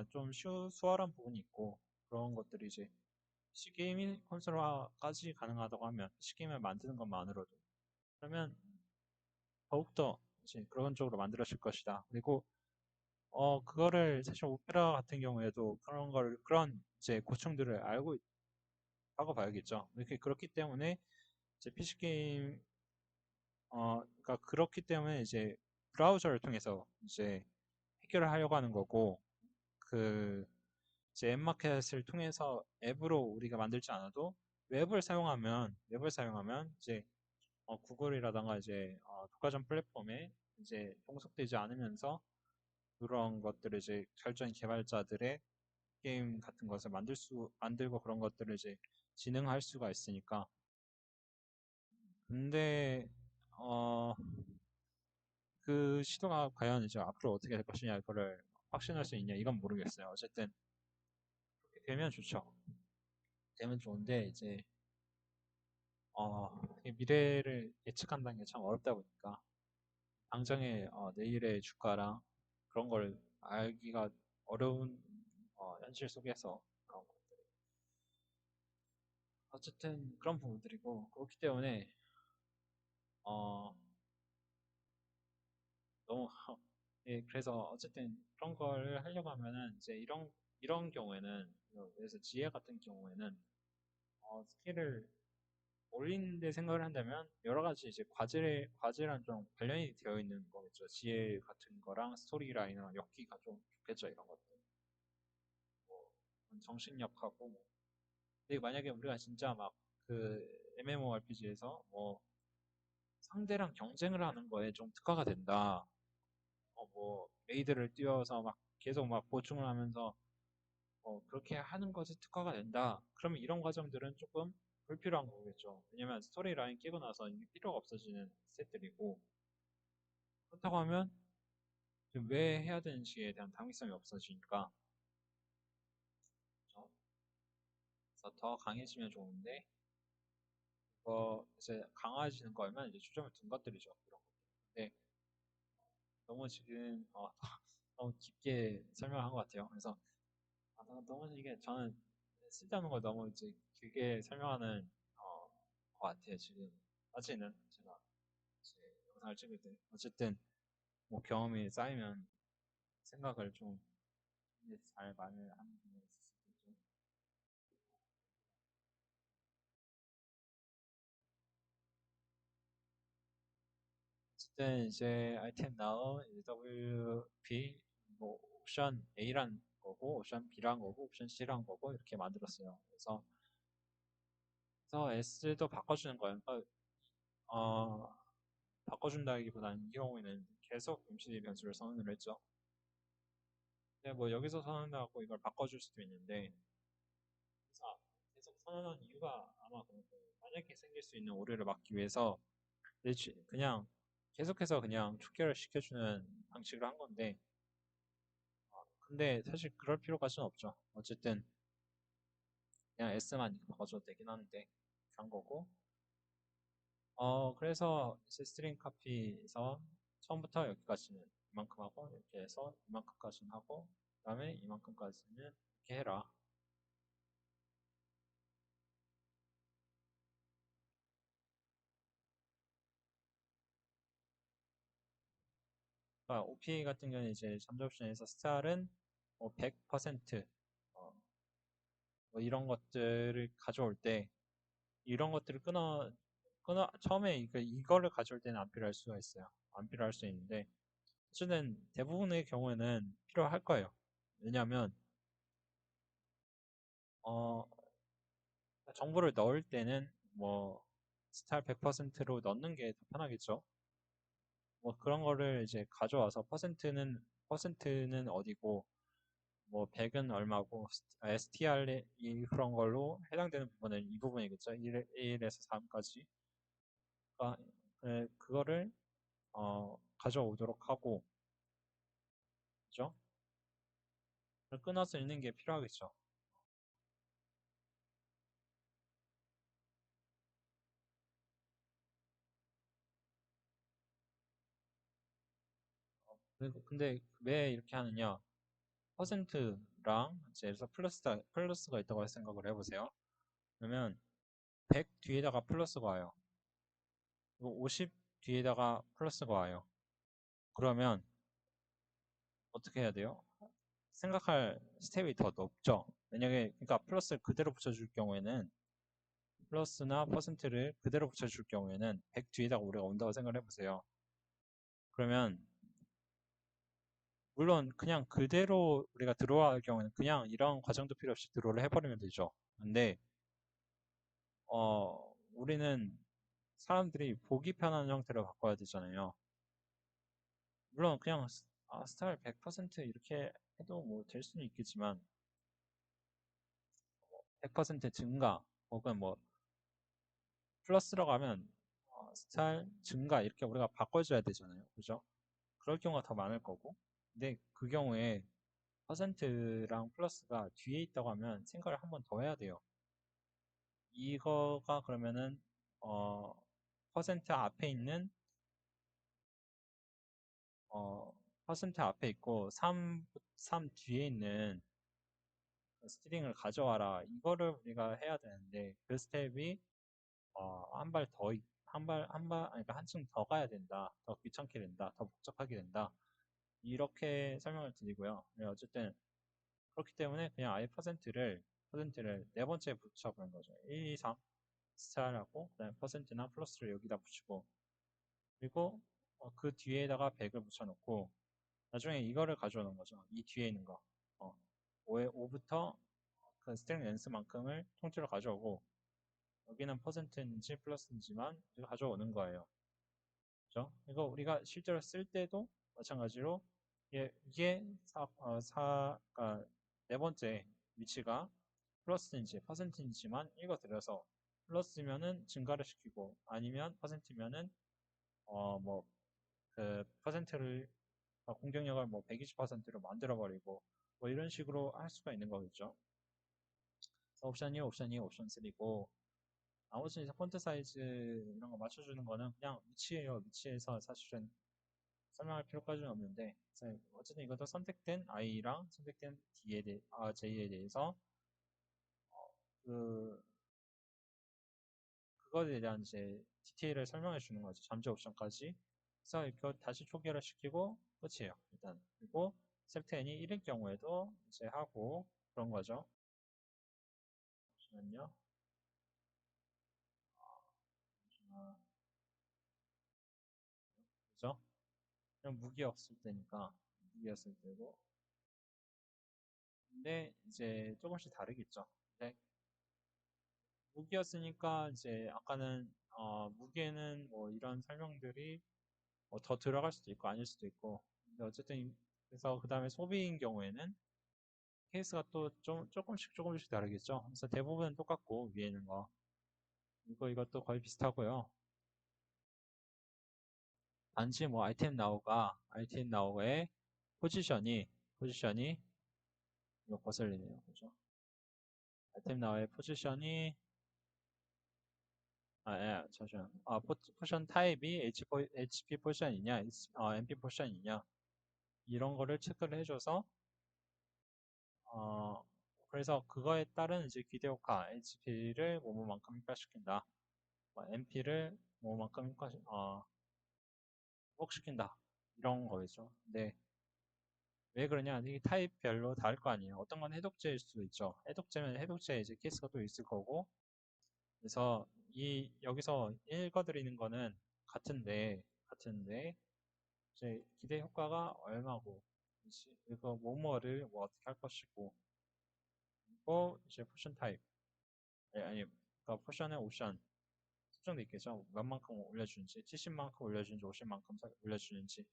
좀 수월한 부분이 있고 그런 것들이 이제 PC 게임이 콘솔화까지 가능하다고 하면 PC 게임을 만드는 것만으로도 그러면 더욱더 이제 그런 쪽으로 만들어질 것이다. 그리고 그거를 사실 오페라 같은 경우에도 그런 이제 고충들을 알고 있다고 봐야겠죠. 이렇게 그렇기 때문에 이제 PC 게임 그러니까 그렇기 때문에 이제 브라우저를 통해서 이제 해결을 하려고 하는 거고 그 이제 앱마켓을 통해서 앱으로 우리가 만들지 않아도 웹을 사용하면 이제 구글이라던가 이제 독과점 플랫폼에 이제 종속되지 않으면서 그런 것들을 이제 결정 개발자들의 게임 같은 것을 만들고 그런 것들을 이제 진행할 수가 있으니까. 근데, 어, 그 시도가 과연 이제 앞으로 어떻게 될 것이냐, 이거를 확신할 수 있냐, 이건 모르겠어요. 어쨌든, 그렇게 되면 좋죠. 되면 좋은데, 이제, 이 미래를 예측한다는 게 참 어렵다 보니까, 당장의 내일의 주가랑 그런 걸 알기가 어려운 현실 속에서 그런 어쨌든 그런 부분들이고 그렇기 때문에 어 너무 예 그래서 어쨌든 그런 걸 하려고 하면은 이제 이런 경우에는 그래서 지혜 같은 경우에는 스킬을 올리는데 생각을 한다면 여러 가지 이제 과제랑 좀 관련이 되어 있는 거겠죠. 지혜 같은 거랑 스토리 라인이랑 엮기가 좀 좋겠죠. 이런 것들. 뭐 정신력하고 뭐. 근데 만약에 우리가 진짜 막 그 MMORPG에서 뭐 상대랑 경쟁을 하는 거에 좀 특화가 된다. 뭐 레이드를 뛰어서 막 계속 막 보충을 하면서 그렇게 하는 것이 특화가 된다. 그러면 이런 과정들은 조금 불필요한 거겠죠. 왜냐면 스토리 라인 끼고 나서 이게 필요가 없어지는 셋들이고 그렇다고 하면 지금 왜 해야 되는지에 대한 당위성이 없어지니까 그렇죠? 그래서 더 강해지면 좋은데 이제 강화해지는 거면 이제 초점을 둔 것들이죠. 이런 것들. 근데 너무 지금 너무 깊게 설명한 것 같아요. 그래서 너무 이게 저는 쓸데없는 걸 너무 이제 길게 설명하는 것 같아요. 지금 까지는 제가 이제 영상을 찍을 때 어쨌든 뭐 경험이 쌓이면 생각을 좀 이제 잘 말을 하는 게 있을 수 있겠죠. 어쨌든 이제 아이템 나우 WP 뭐 옵션 A란 거고 옵션 B란 거고 옵션 C란 거고 이렇게 만들었어요. 그래서 S도 바꿔주는 거예요. 그러니까 바꿔준다기보다는 이 경우에는 계속 임시 변수를 선언을 했죠. 근데 뭐 여기서 선언하고 이걸 바꿔줄 수도 있는데 그래서 계속 선언한 이유가 아마 그럴 거예요. 만약에 생길 수 있는 오류를 막기 위해서 그냥 계속해서 그냥 촉결을 시켜주는 방식으로 한 건데 근데 사실 그럴 필요까지는 없죠. 어쨌든 그냥 S만 바꿔줘도 되긴 하는데 그런 거고 그래서 이제 스트링 카피에서 처음부터 여기까지는 이만큼 하고 이렇게 해서 이만큼까지는 하고 그 다음에 이만큼까지는 이렇게 해라. 그러니까 OP 같은 경우는 이제 잠재옵션에서 스타일은 뭐 100% 뭐 이런 것들을 가져올 때 이런 것들을 끊어 처음에 이거를 가져올 때는 안 필요할 수가 있어요. 안 필요할 수 있는데 어쨌든 대부분의 경우에는 필요할 거예요. 왜냐하면 어, 정보를 넣을 때는 뭐 스타일 100%로 넣는 게 더 편하겠죠. 뭐 그런 거를 이제 가져와서 퍼센트는 어디고 뭐 100은 얼마고 STR 이 그런 걸로 해당되는 부분은 이 부분이겠죠. 1에서 3까지. 그러니까 그거를 가져오도록 하고 그죠? 끊어서 읽는 게 필요하겠죠. 근데 왜 이렇게 하느냐? 퍼센트랑 이제 그래서 플러스가 있다고 생각을 해보세요. 그러면 100 뒤에다가 플러스가 와요. 그리고 50 뒤에다가 플러스가 와요. 그러면 어떻게 해야 돼요? 생각할 스텝이 더 높죠. 만약에 그러니까 플러스를 그대로 붙여줄 경우에는 플러스나 퍼센트를 그대로 붙여줄 경우에는 100 뒤에다가 우리가 온다고 생각을 해보세요. 그러면 물론 그냥 그대로 우리가 들어갈 경우에는 그냥 이런 과정도 필요 없이 들어오를 해버리면 되죠. 근데 우리는 사람들이 보기 편한 형태로 바꿔야 되잖아요. 물론 그냥 스타일 100% 이렇게 해도 뭐 될 수는 있겠지만 100% 증가 혹은 뭐 플러스라고 하면 스타일 증가 이렇게 우리가 바꿔줘야 되잖아요. 그죠? 그럴 경우가 더 많을 거고 근데 그 경우에 퍼센트랑 플러스가 뒤에 있다고 하면 생각을 한 번 더 해야 돼요. 이거가 그러면은 어, 퍼센트 앞에 있는 어, 퍼센트 앞에 있고 3 뒤에 있는 스트링을 가져와라. 이거를 우리가 해야 되는데 그 스텝이 한 발 더, 그러니까 한층 더 가야 된다. 더 귀찮게 된다. 더 복잡하게 된다. 이렇게 설명을 드리고요. 네, 어쨌든 그렇기 때문에 그냥 아예 퍼센트를 네 번째에 붙여보는 거죠. 1, 2, 3. 스타일하고 그다음에 퍼센트나 플러스를 여기다 붙이고 그리고 그 뒤에다가 100을 붙여놓고 나중에 이거를 가져오는 거죠. 이 뒤에 있는 거. 5부터 그 스트링 렌스만큼을 통째로 가져오고 여기는 퍼센트인지 플러스인지만 가져오는 거예요. 그죠? 이거 우리가 실제로 쓸 때도 마찬가지로 이게 그러니까 네 번째 위치가 플러스인지 퍼센트인지만 읽어드려서 플러스면은 증가를 시키고 아니면 퍼센트면은 뭐 그 퍼센트를 공격력을 뭐 120%로 만들어버리고 뭐 이런 식으로 할 수가 있는 거겠죠. 옵션 2, 옵션 2, 옵션 3고 나머지 이제 폰트 사이즈 이런 거 맞춰주는 거는 그냥 위치예요. 위치에서 사실은 설명할 필요까지는 없는데 어쨌든 이것도 선택된 i랑 선택된 j에 대해서 그 그거에 대한 이제 디테일을 설명해 주는 거죠. 잠재 옵션까지. 그래서 이거 다시 초기화를 시키고 끝이에요. 일단 그리고 셉텐이 1일 경우에도 이제 하고 그런 거죠. 잠시만요. 그죠? 그냥 무기였을 때니까 무기였을 때고 근데 이제 조금씩 다르겠죠. 근데 무기였으니까 이제 아까는 무기에는 뭐 이런 설명들이 뭐더 들어갈 수도 있고 아닐 수도 있고 근데 어쨌든 그래서 그 다음에 소비인 경우에는 케이스가 또 좀 조금씩 다르겠죠. 그래서 대부분은 똑같고 위에 있는 거 이것도 거의 비슷하고요. 단지 뭐 아이템 나우의 포지션이 이거 거슬리네요. 그죠? 아이템 나우의 포지션이 잠시만. 포션 타입이 HP 포션이냐, MP 포션이냐, 이런 거를 체크를 해줘서, 그래서 그거에 따른 이제 기대효과, HP를 뭐뭐만큼 효과시킨다. MP를 뭐만큼 회복시킨다. 이런 거겠죠. 근데 왜 그러냐? 이 타입별로 다를 거 아니에요. 어떤 건 해독제일 수도 있죠. 해독제면 해독제 이제 케이스가 또 있을 거고, 그래서 여기서 읽어드리는 거는 같은데, 이제 기대 효과가 얼마고, 이거 뭐뭐를 뭐 어떻게 할 것이고, 그리고 이제 포션 타입, 그러니까 포션의 옵션 설정도 있겠죠. 몇 만큼 올려주는지, 70만큼 올려주는지, 50만큼 올려주는지,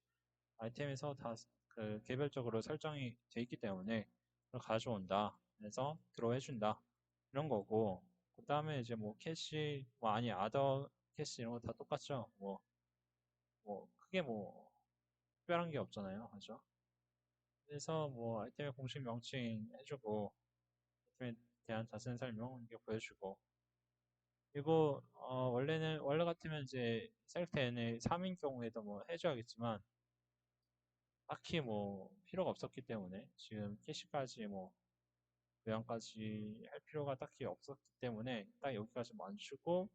아이템에서 다 그 개별적으로 설정이 돼 있기 때문에 그걸 가져온다. 그래서 드로우해준다. 이런 거고, 그 다음에 이제 뭐 캐시, 아더 캐시 이런 거 다 똑같죠. 크게 뭐 특별한 게 없잖아요. 그죠? 그래서 뭐 아이템의 공식 명칭 해주고 아이템에 대한 자세한 설명 이게 보여주고 그리고 원래 같으면 이제 셀렉트 N의 3인 경우에도 뭐 해줘야겠지만 딱히 뭐 필요가 없었기 때문에 지금 캐시까지 뭐 교양까지 할 필요가 딱히 없었기 때문에 딱 여기까지 맞추고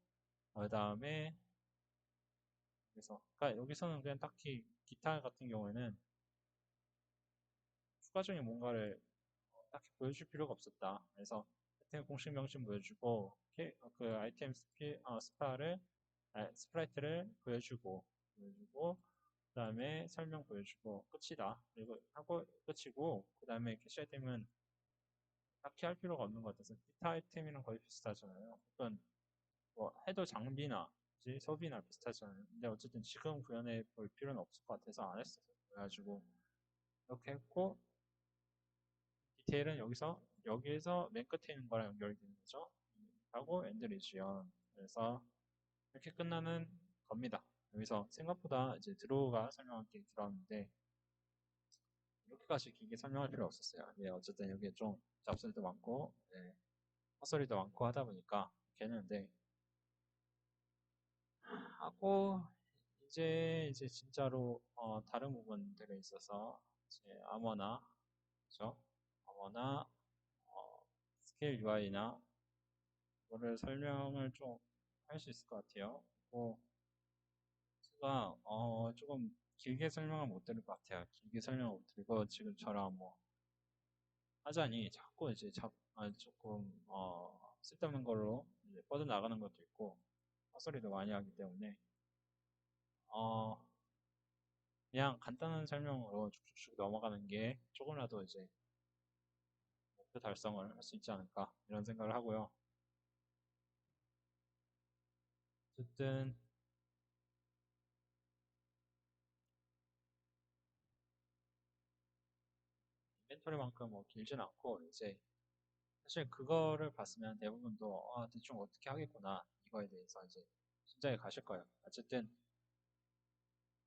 그 다음에 그러니까 여기서는 그냥 딱히 기타 같은 경우에는 추가적인 뭔가를 딱히 보여줄 필요가 없었다. 그래서 아이템 공식 명칭 보여주고 그 아이템 스프라이트를 보여주고 그 다음에 설명 보여주고 끝이다. 그리고 하고 끝이고 그 다음에 캐시 아이템은 딱히 할 필요가 없는 것 같아서 기타 아이템이랑 거의 비슷하잖아요. 어떤 뭐 해도 장비나 소비나 비슷하잖아요. 근데 어쨌든 지금 구현해 볼 필요는 없을 것 같아서 안 했어요. 그래가지고 이렇게 했고 디테일은 여기에서 맨 끝에 있는 거랑 연결되는 거죠. 하고 엔드 리지언. 그래서 이렇게 끝나는 겁니다. 여기서 생각보다 이제 드로우가 설명할 게 길었는데 이렇게까지 길게 설명할 필요 없었어요. 예, 어쨌든 여기에 좀 잡소리도 많고 예, 헛소리도 많고 하다 보니까 이렇게 했는데 하고 이제 진짜로 다른 부분들에 있어서 이제 그죠? 아머나 스케일 UI나 그거를 설명을 좀 할 수 있을 것 같아요. 그리고 제가 조금 길게 설명을 못 드릴 것 같아요. 길게 설명을 못 드리고 지금처럼 뭐 하자니 자꾸 이제 조금 쓸데없는 걸로 이제 뻗어나가는 것도 있고 헛소리도 많이 하기 때문에 어, 그냥 간단한 설명으로 쭉쭉쭉 넘어가는 게 조금이라도 이제 목표 달성을 할 수 있지 않을까 이런 생각을 하고요. 어쨌든 인벤토리만큼 뭐 길진 않고 이제 사실 그거를 봤으면 대부분도 대충 어떻게 하겠구나 이거에 대해서 이제 짐작이 가실 거예요. 어쨌든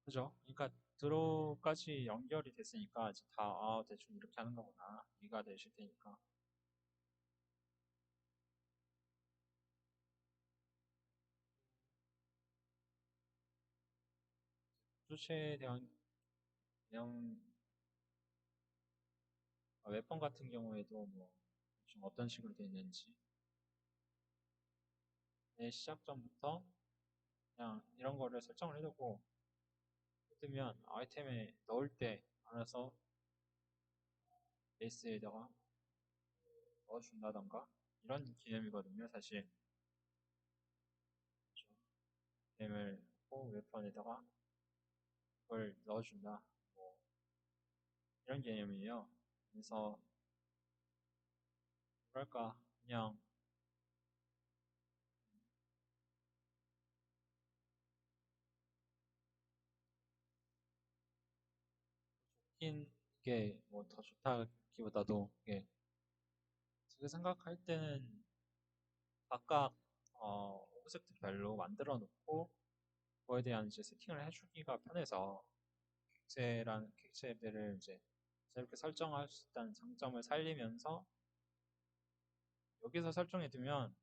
그죠? 그러니까 드로까지 연결이 됐으니까 이제 다 대충 이렇게 하는 거구나 이해가 되실 테니까 수치에 대한 내용 웹폰 같은 경우에도 뭐 대충 어떤 식으로 되어 있는지 시작 전부터 그냥 이런 거를 설정을 해두고 뜨면 아이템에 넣을 때 알아서 베이스에다가 넣어준다던가 이런 개념이거든요 사실. 아이템을 웹폰에다가 그걸 넣어준다 뭐 이런 개념이에요. 그래서 뭐랄까 그냥 긴 게 뭐 더 좋다기보다도 이게 제가 생각할 때는 각각 오브젝트별로 만들어 놓고 그거에 대한 이제 세팅을 해주기가 편해서 객체들을 이제 이렇게 설정할 수 있다는 장점을 살리면서 여기서 설정해 두면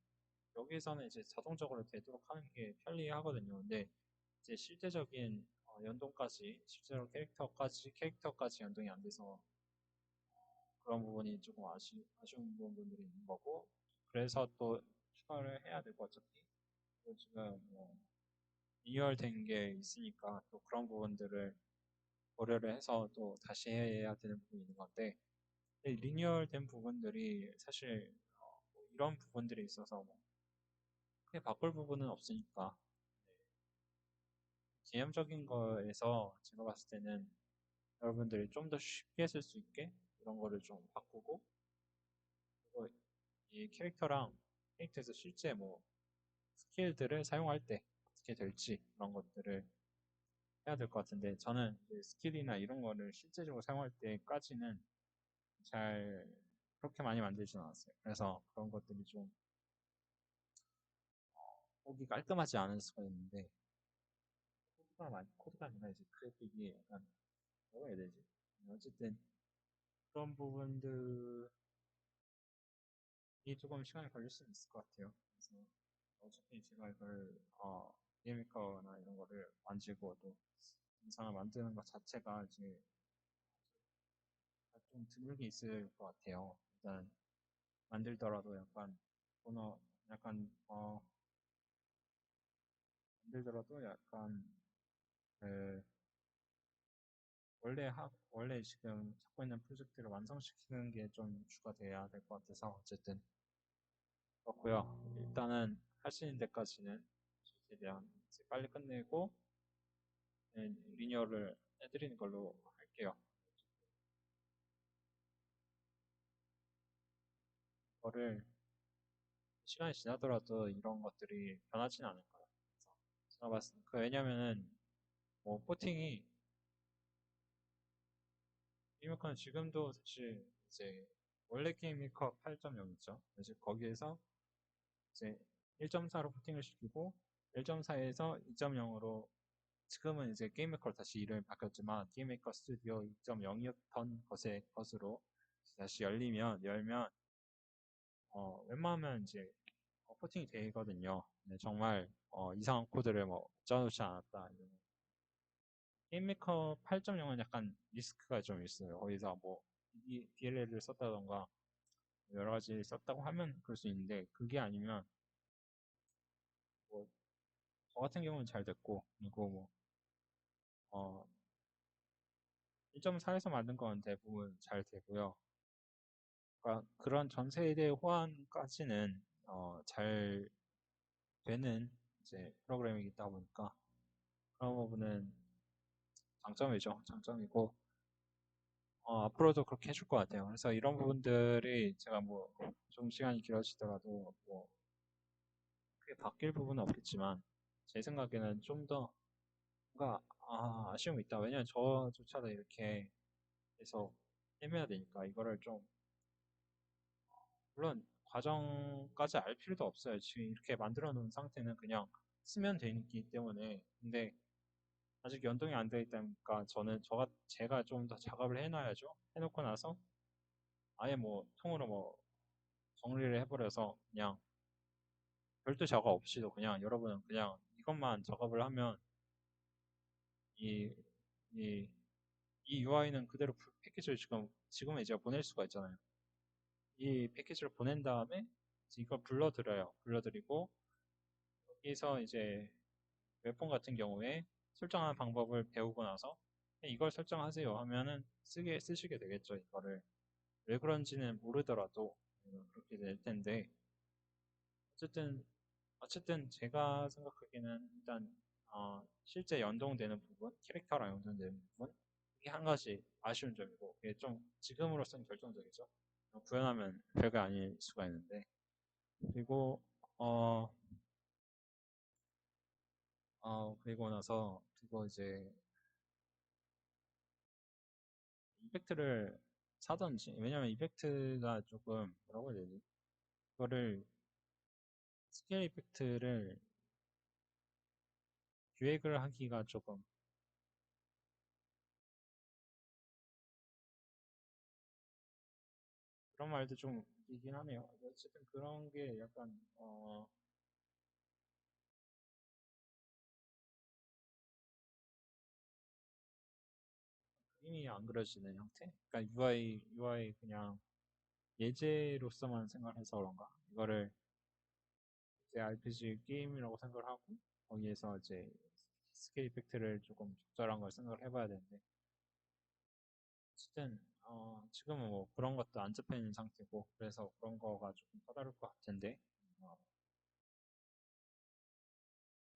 여기서는 이제 자동적으로 되도록 하는 게 편리하거든요. 근데 이제 실제적인 연동까지 실제로 캐릭터까지 연동이 안 돼서 그런 부분이 조금 아쉬운 부분들이 있는 거고 그래서 또 추가를 해야 되고 어차피 또 지금 뭐 리뉴얼된 게 있으니까 또 그런 부분들을 고려를 해서 또 다시 해야 되는 부분이 있는 건데 리뉴얼된 부분들이 사실 뭐 이런 부분들이 있어서 뭐 크게 바꿀 부분은 없으니까 개념적인 거에서 제가 봤을 때는 여러분들이 좀 더 쉽게 쓸 수 있게 이런 거를 좀 바꾸고 그리고 이 캐릭터에서 실제 뭐 스킬들을 사용할 때 어떻게 될지 그런 것들을 해야 될 것 같은데 저는 이제 스킬이나 이런 거를 실제적으로 사용할 때까지는 잘 그렇게 많이 만들지는 않았어요. 그래서 그런 것들이 좀 보기 깔끔하지 않을 수가 있는데 코드가 아니라 이제 그래픽이 약간 뭐라 해야 되지? 어쨌든 그런 부분들이 조금 시간이 걸릴 수 있을 것 같아요. 그래서 어차피 제가 이걸 게임메이커나 이런 거를 만지고 또 영상을 만드는 것 자체가 이제 좀 드물게 있을 것 같아요. 일단 만들더라도 약간 오너 약간 만들더라도 약간 그 원래 지금 잡고 있는 프로젝트를 완성시키는 게 좀 주가 돼야 될 것 같아서 어쨌든 그렇고요. 일단은 할 수 있는 데까지는 최대한 이제 빨리 끝내고 리뉴얼을 해드리는 걸로 할게요. 이거를 시간이 지나더라도 이런 것들이 변하지는 않을 거예요. 그래서 제가 봤을 때 왜냐면은 뭐 포팅이 게임메이커는 지금도 사실 이제 원래 게임메이커 8.0 있죠. 이제 거기에서 이제 1.4로 포팅을 시키고 1.4에서 2.0으로 지금은 이제 게임메이커로 다시 이름이 바뀌었지만 게임메이커 스튜디오 2.0이었던 것으로 다시 열면 웬만하면 이제 포팅이 되거든요. 네, 정말 이상한 코드를 뭐 짜놓지 않았다. 게임메이커 8.0은 약간 리스크가 좀 있어요. 거기서 뭐 DLL을 썼다던가 여러 가지 썼다고 하면 그럴 수 있는데 그게 아니면 뭐 저 같은 경우는 잘 됐고 그리고 뭐 1.4에서 만든 건 대부분 잘 되고요. 그러니까 그런 전 세대 호환까지는 잘 되는 이제 프로그래밍이 있다 보니까 그런 부분은 장점이죠. 장점이고 앞으로도 그렇게 해줄 것 같아요. 그래서 이런 부분들이 제가 뭐 좀 시간이 길어지더라도 뭐 크게 바뀔 부분은 없겠지만 제 생각에는 좀 더 뭔가 아쉬움이 있다. 왜냐면 저조차도 이렇게 계속 헤매야 되니까 이거를 좀 물론 과정까지 알 필요도 없어요. 지금 이렇게 만들어 놓은 상태는 그냥 쓰면 되기 때문에. 근데 아직 연동이 안 되어 있다 보니까 제가 좀 더 작업을 해놔야죠. 해놓고 나서 아예 뭐 통으로 뭐 정리를 해버려서 그냥 별도 작업 없이도 그냥 여러분은 그냥 이것만 작업을 하면 이, 이, 이 UI는 그대로 패키지를 지금은 이제 보낼 수가 있잖아요. 이 패키지를 보낸 다음에 이걸 불러들여요. 불러들이고 여기서 이제 웹폰 같은 경우에 설정하는 방법을 배우고 나서 이걸 설정하세요 하면은 쓰시게 되겠죠. 이거를 왜 그런지는 모르더라도 그렇게 될 텐데 어쨌든 제가 생각하기에는 일단 실제 연동되는 부분, 캐릭터랑 연동되는 부분 이게 한 가지 아쉬운 점이고 이게 좀 지금으로서는 결정적이죠. 구현하면 별거 아닐 수가 있는데 그리고 어, 그리고 나서 그거 이제 이펙트를 사던지 왜냐면 이펙트가 조금 뭐라고 해야 되지? 그거를 스케일 이펙트를 기획을 하기가 조금 그런 말도 좀 있긴 하네요. 어쨌든 그런 게 약간 그림이 안 그려지는 형태? 그러니까 UI 그냥 예제로서만 생각해서 그런가? 이거를 이제 RPG 게임이라고 생각을 하고 거기에서 이제 스케일 이펙트를 조금 적절한 걸 생각을 해봐야 되는데 어쨌든 지금은 뭐 그런 것도 안 잡혀 있는 상태고 그래서 그런 거가 조금 까다로울 것 같은데 어,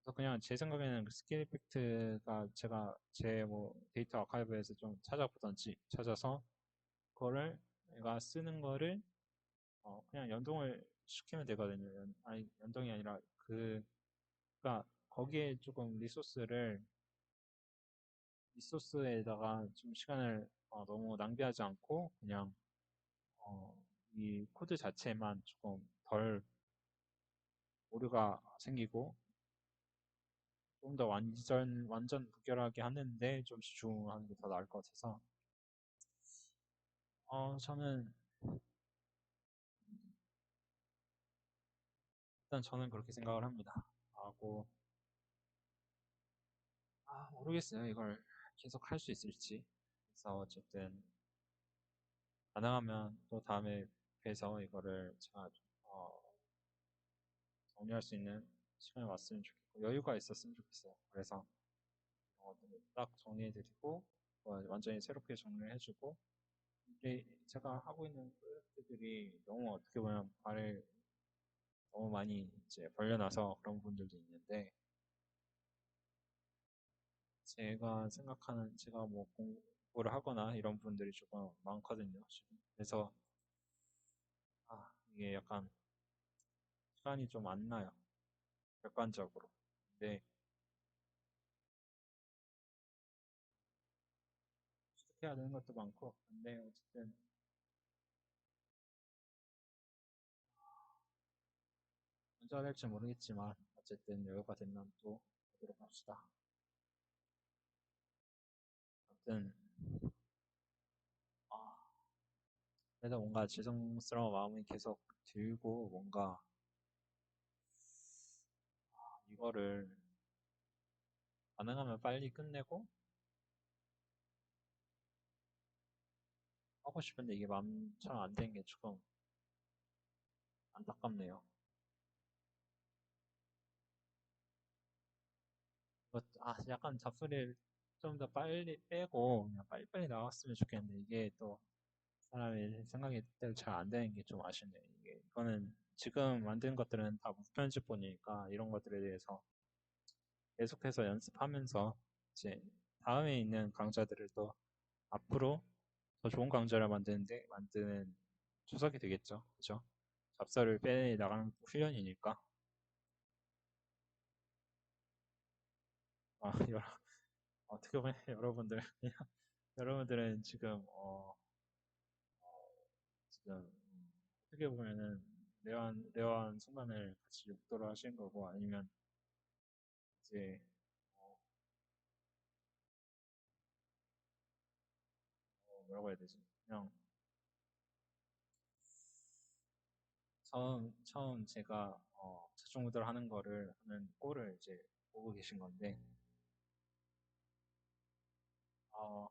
그래서 그냥 제 생각에는 그 스케일 이펙트가 제가 제 뭐 데이터 아카이브에서 좀 찾아보던지 찾아서 그거를 내가 쓰는 거를 그냥 연동을 시키면 되거든요. 아니 연동이 아니라 그니까 거기에 조금 리소스에다가 좀 시간을 너무 낭비하지 않고 그냥 어, 이 코드 자체만 조금 덜 오류가 생기고 좀 더 완전 무결하게 하는데 좀 집중하는 게 더 나을 것 같아서 저는 일단 저는 그렇게 생각을 합니다. 하고 모르겠어요. 이걸 계속 할 수 있을지. 그래서 어쨌든 가능하면 또 다음에 뵈서 이거를 제가 정리할 수 있는 시간이 왔으면 좋겠고 여유가 있었으면 좋겠어요. 그래서 딱 정리해드리고 완전히 새롭게 정리를 해주고 이게 제가 하고 있는 프로젝트들이 너무 어떻게 보면 발을 너무 많이 이제 벌려놔서 그런 분들도 있는데 제가 뭐 공부를 하거나 이런 분들이 조금 많거든요. 지금. 그래서 이게 약간 시간이 좀 안 나요. 객관적으로. 근데 취득해야 되는 것도 많고 근데 어쨌든 언제 될지 모르겠지만 어쨌든 여유가 되면 또 하도록 합시다. 아무튼 아, 그래도 뭔가 죄송스러운 마음이 계속 들고 뭔가 이거를 가능하면 빨리 끝내고 하고 싶은데 이게 마음처럼 안 되는 게 조금 안타깝네요. 약간 잡소리를 좀 더 빨리 빼고 그냥 빨리빨리 나왔으면 좋겠는데 이게 또 사람의 생각이 뜻대로 잘 안 되는 게 좀 아쉽네요. 이거는 지금 만든 것들은 다 무편집본이니까 이런 것들에 대해서 계속해서 연습하면서 이제 다음에 있는 강좌들을 또 앞으로 더 좋은 강좌를 만드는 초석이 되겠죠. 그렇죠? 잡설을 빼 나가는 훈련이니까. 아, 어떻게 보면 여러분들은 지금 어떻게 보면은 내한 순간을 같이 욕도를 하시는 거고 아니면 이제 뭐라고 해야 되지? 그냥 처음 제가 자충우돌 하는 거를 하는 꼴을 이제 보고 계신 건데 어,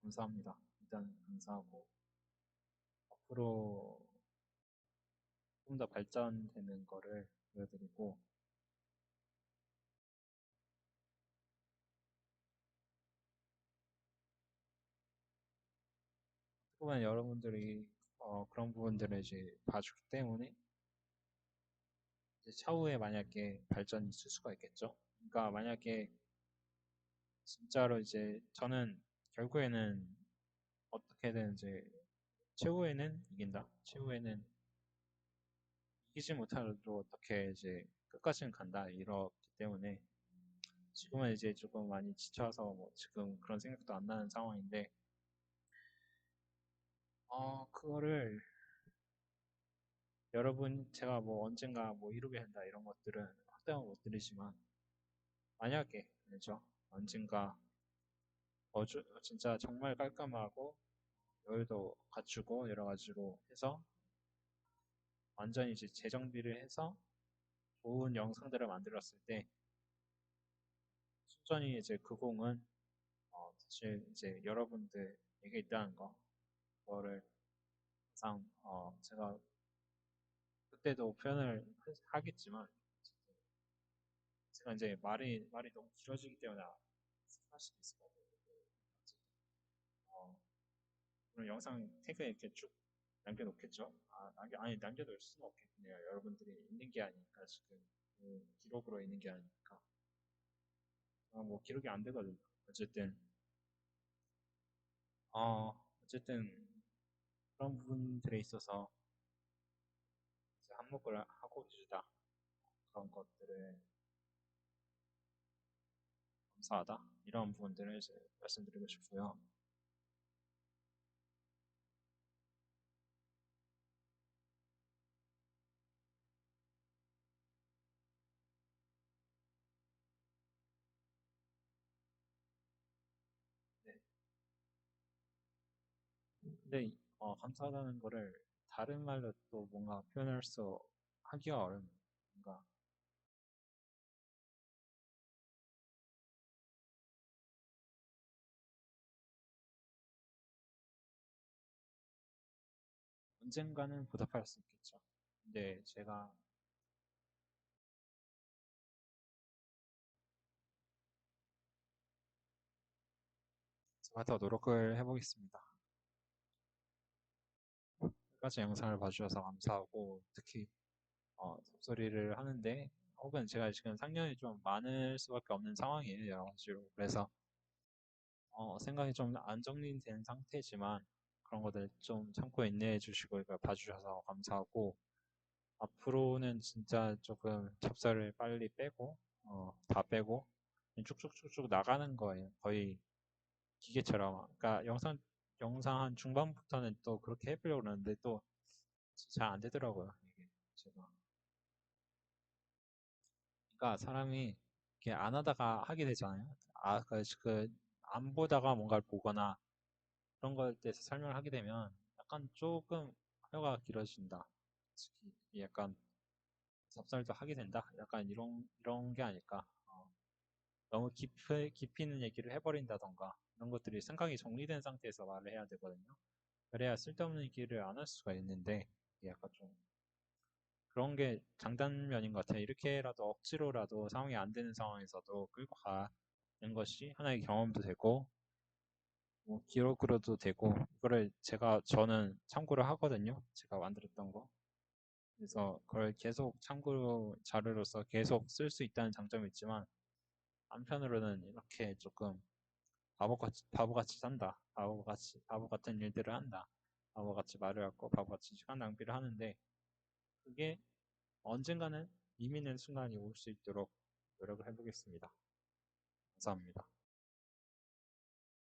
감사합니다. 일단 감사하고 앞으로 좀 더 발전되는 거를 보여드리고 그러면 여러분들이 그런 부분들을 이제 봐주기 때문에 이제 차후에 만약에 발전이 있을 수가 있겠죠. 그러니까 만약에 진짜로 이제 저는 결국에는 어떻게든 이제 최후에는 이긴다. 최후에는 이기지 못하더라도 어떻게 이제 끝까지는 간다. 이렇기 때문에 지금은 이제 조금 많이 지쳐서 뭐 지금 그런 생각도 안 나는 상황인데 그거를 여러분 제가 뭐 언젠가 뭐 이루게 된다 이런 것들은 확답은 못 드리지만 만약에 그죠 언젠가 진짜 정말 깔끔하고 여유도 갖추고 여러 가지로 해서 완전히 이제 재정비를 해서 좋은 영상들을 만들었을 때 순전히 이제 그 공은 사실 이제 여러분들에게 있다는 거 그거를 항상 제가 그때도 표현을 하겠지만 제가 이제 말이 너무 길어지기 때문에 할 수도 있을 것 같아요. 어, 오늘 영상 태그 이렇게 쭉 남겨놓겠죠? 아니 남겨놓을 수는 없겠네요. 여러분들이 있는 게 아니니까 지금 그 기록으로 있는 게 아니니까 뭐 기록이 안 되거든요. 어쨌든 어쨌든 그런 부분들에 있어서 이제 한몫을 하고 계시다 그런 것들을 감사하다 이런 부분들을 이제 말씀드리고 싶고요. 네. 근데 감사하다는 거를 다른 말로 또 뭔가 표현할 수 하기가 어렵네요. 뭔가 언젠가는 보답할 수 있겠죠. 근데 제가 더 노력을 해보겠습니다. 끝까지 영상을 봐주셔서 감사하고 특히 잡소리를 하는데 혹은 제가 지금 상념이 좀 많을 수밖에 없는 상황이에요. 여러 가지로. 그래서 생각이 좀 안 정리된 상태지만 그런 것들 좀 참고 인내해 주시고 이걸 봐주셔서 감사하고 앞으로는 진짜 조금 잡사를 빨리 빼고 다 빼고 쭉쭉쭉쭉 나가는 거예요. 거의 기계처럼. 그러니까 영상 한 중반부터는 또 그렇게 해보려고 그러는데 또 잘 안 되더라고요. 이게 제가. 그러니까 사람이 이렇게 안 하다가 하게 되잖아요. 안 보다가 뭔가를 보거나 그런 거에 대해서 설명을 하게 되면 약간 조금 혀가 길어진다. 특히 이게 약간 잡설도 하게 된다. 약간 이런 게 아닐까. 너무 깊이 있는 얘기를 해버린다던가 이런 것들이 생각이 정리된 상태에서 말을 해야 되거든요. 그래야 쓸데없는 얘기를 안 할 수가 있는데 이게 약간 좀 그런 게 장단면인 것 같아요. 이렇게라도 억지로라도 상황이 안 되는 상황에서도 끌고 가는 것이 하나의 경험도 되고 뭐 기록으로도 되고 이거를 저는 참고를 하거든요. 제가 만들었던 거. 그래서 그걸 계속 참고 자료로서 계속 쓸 수 있다는 장점이 있지만 한편으로는 이렇게 조금 바보같이 산다. 바보 같은 일들을 한다. 바보같이 말을 하고 바보같이 시간 낭비를 하는데 그게 언젠가는 이미는 순간이 올 수 있도록 노력을 해보겠습니다. 감사합니다.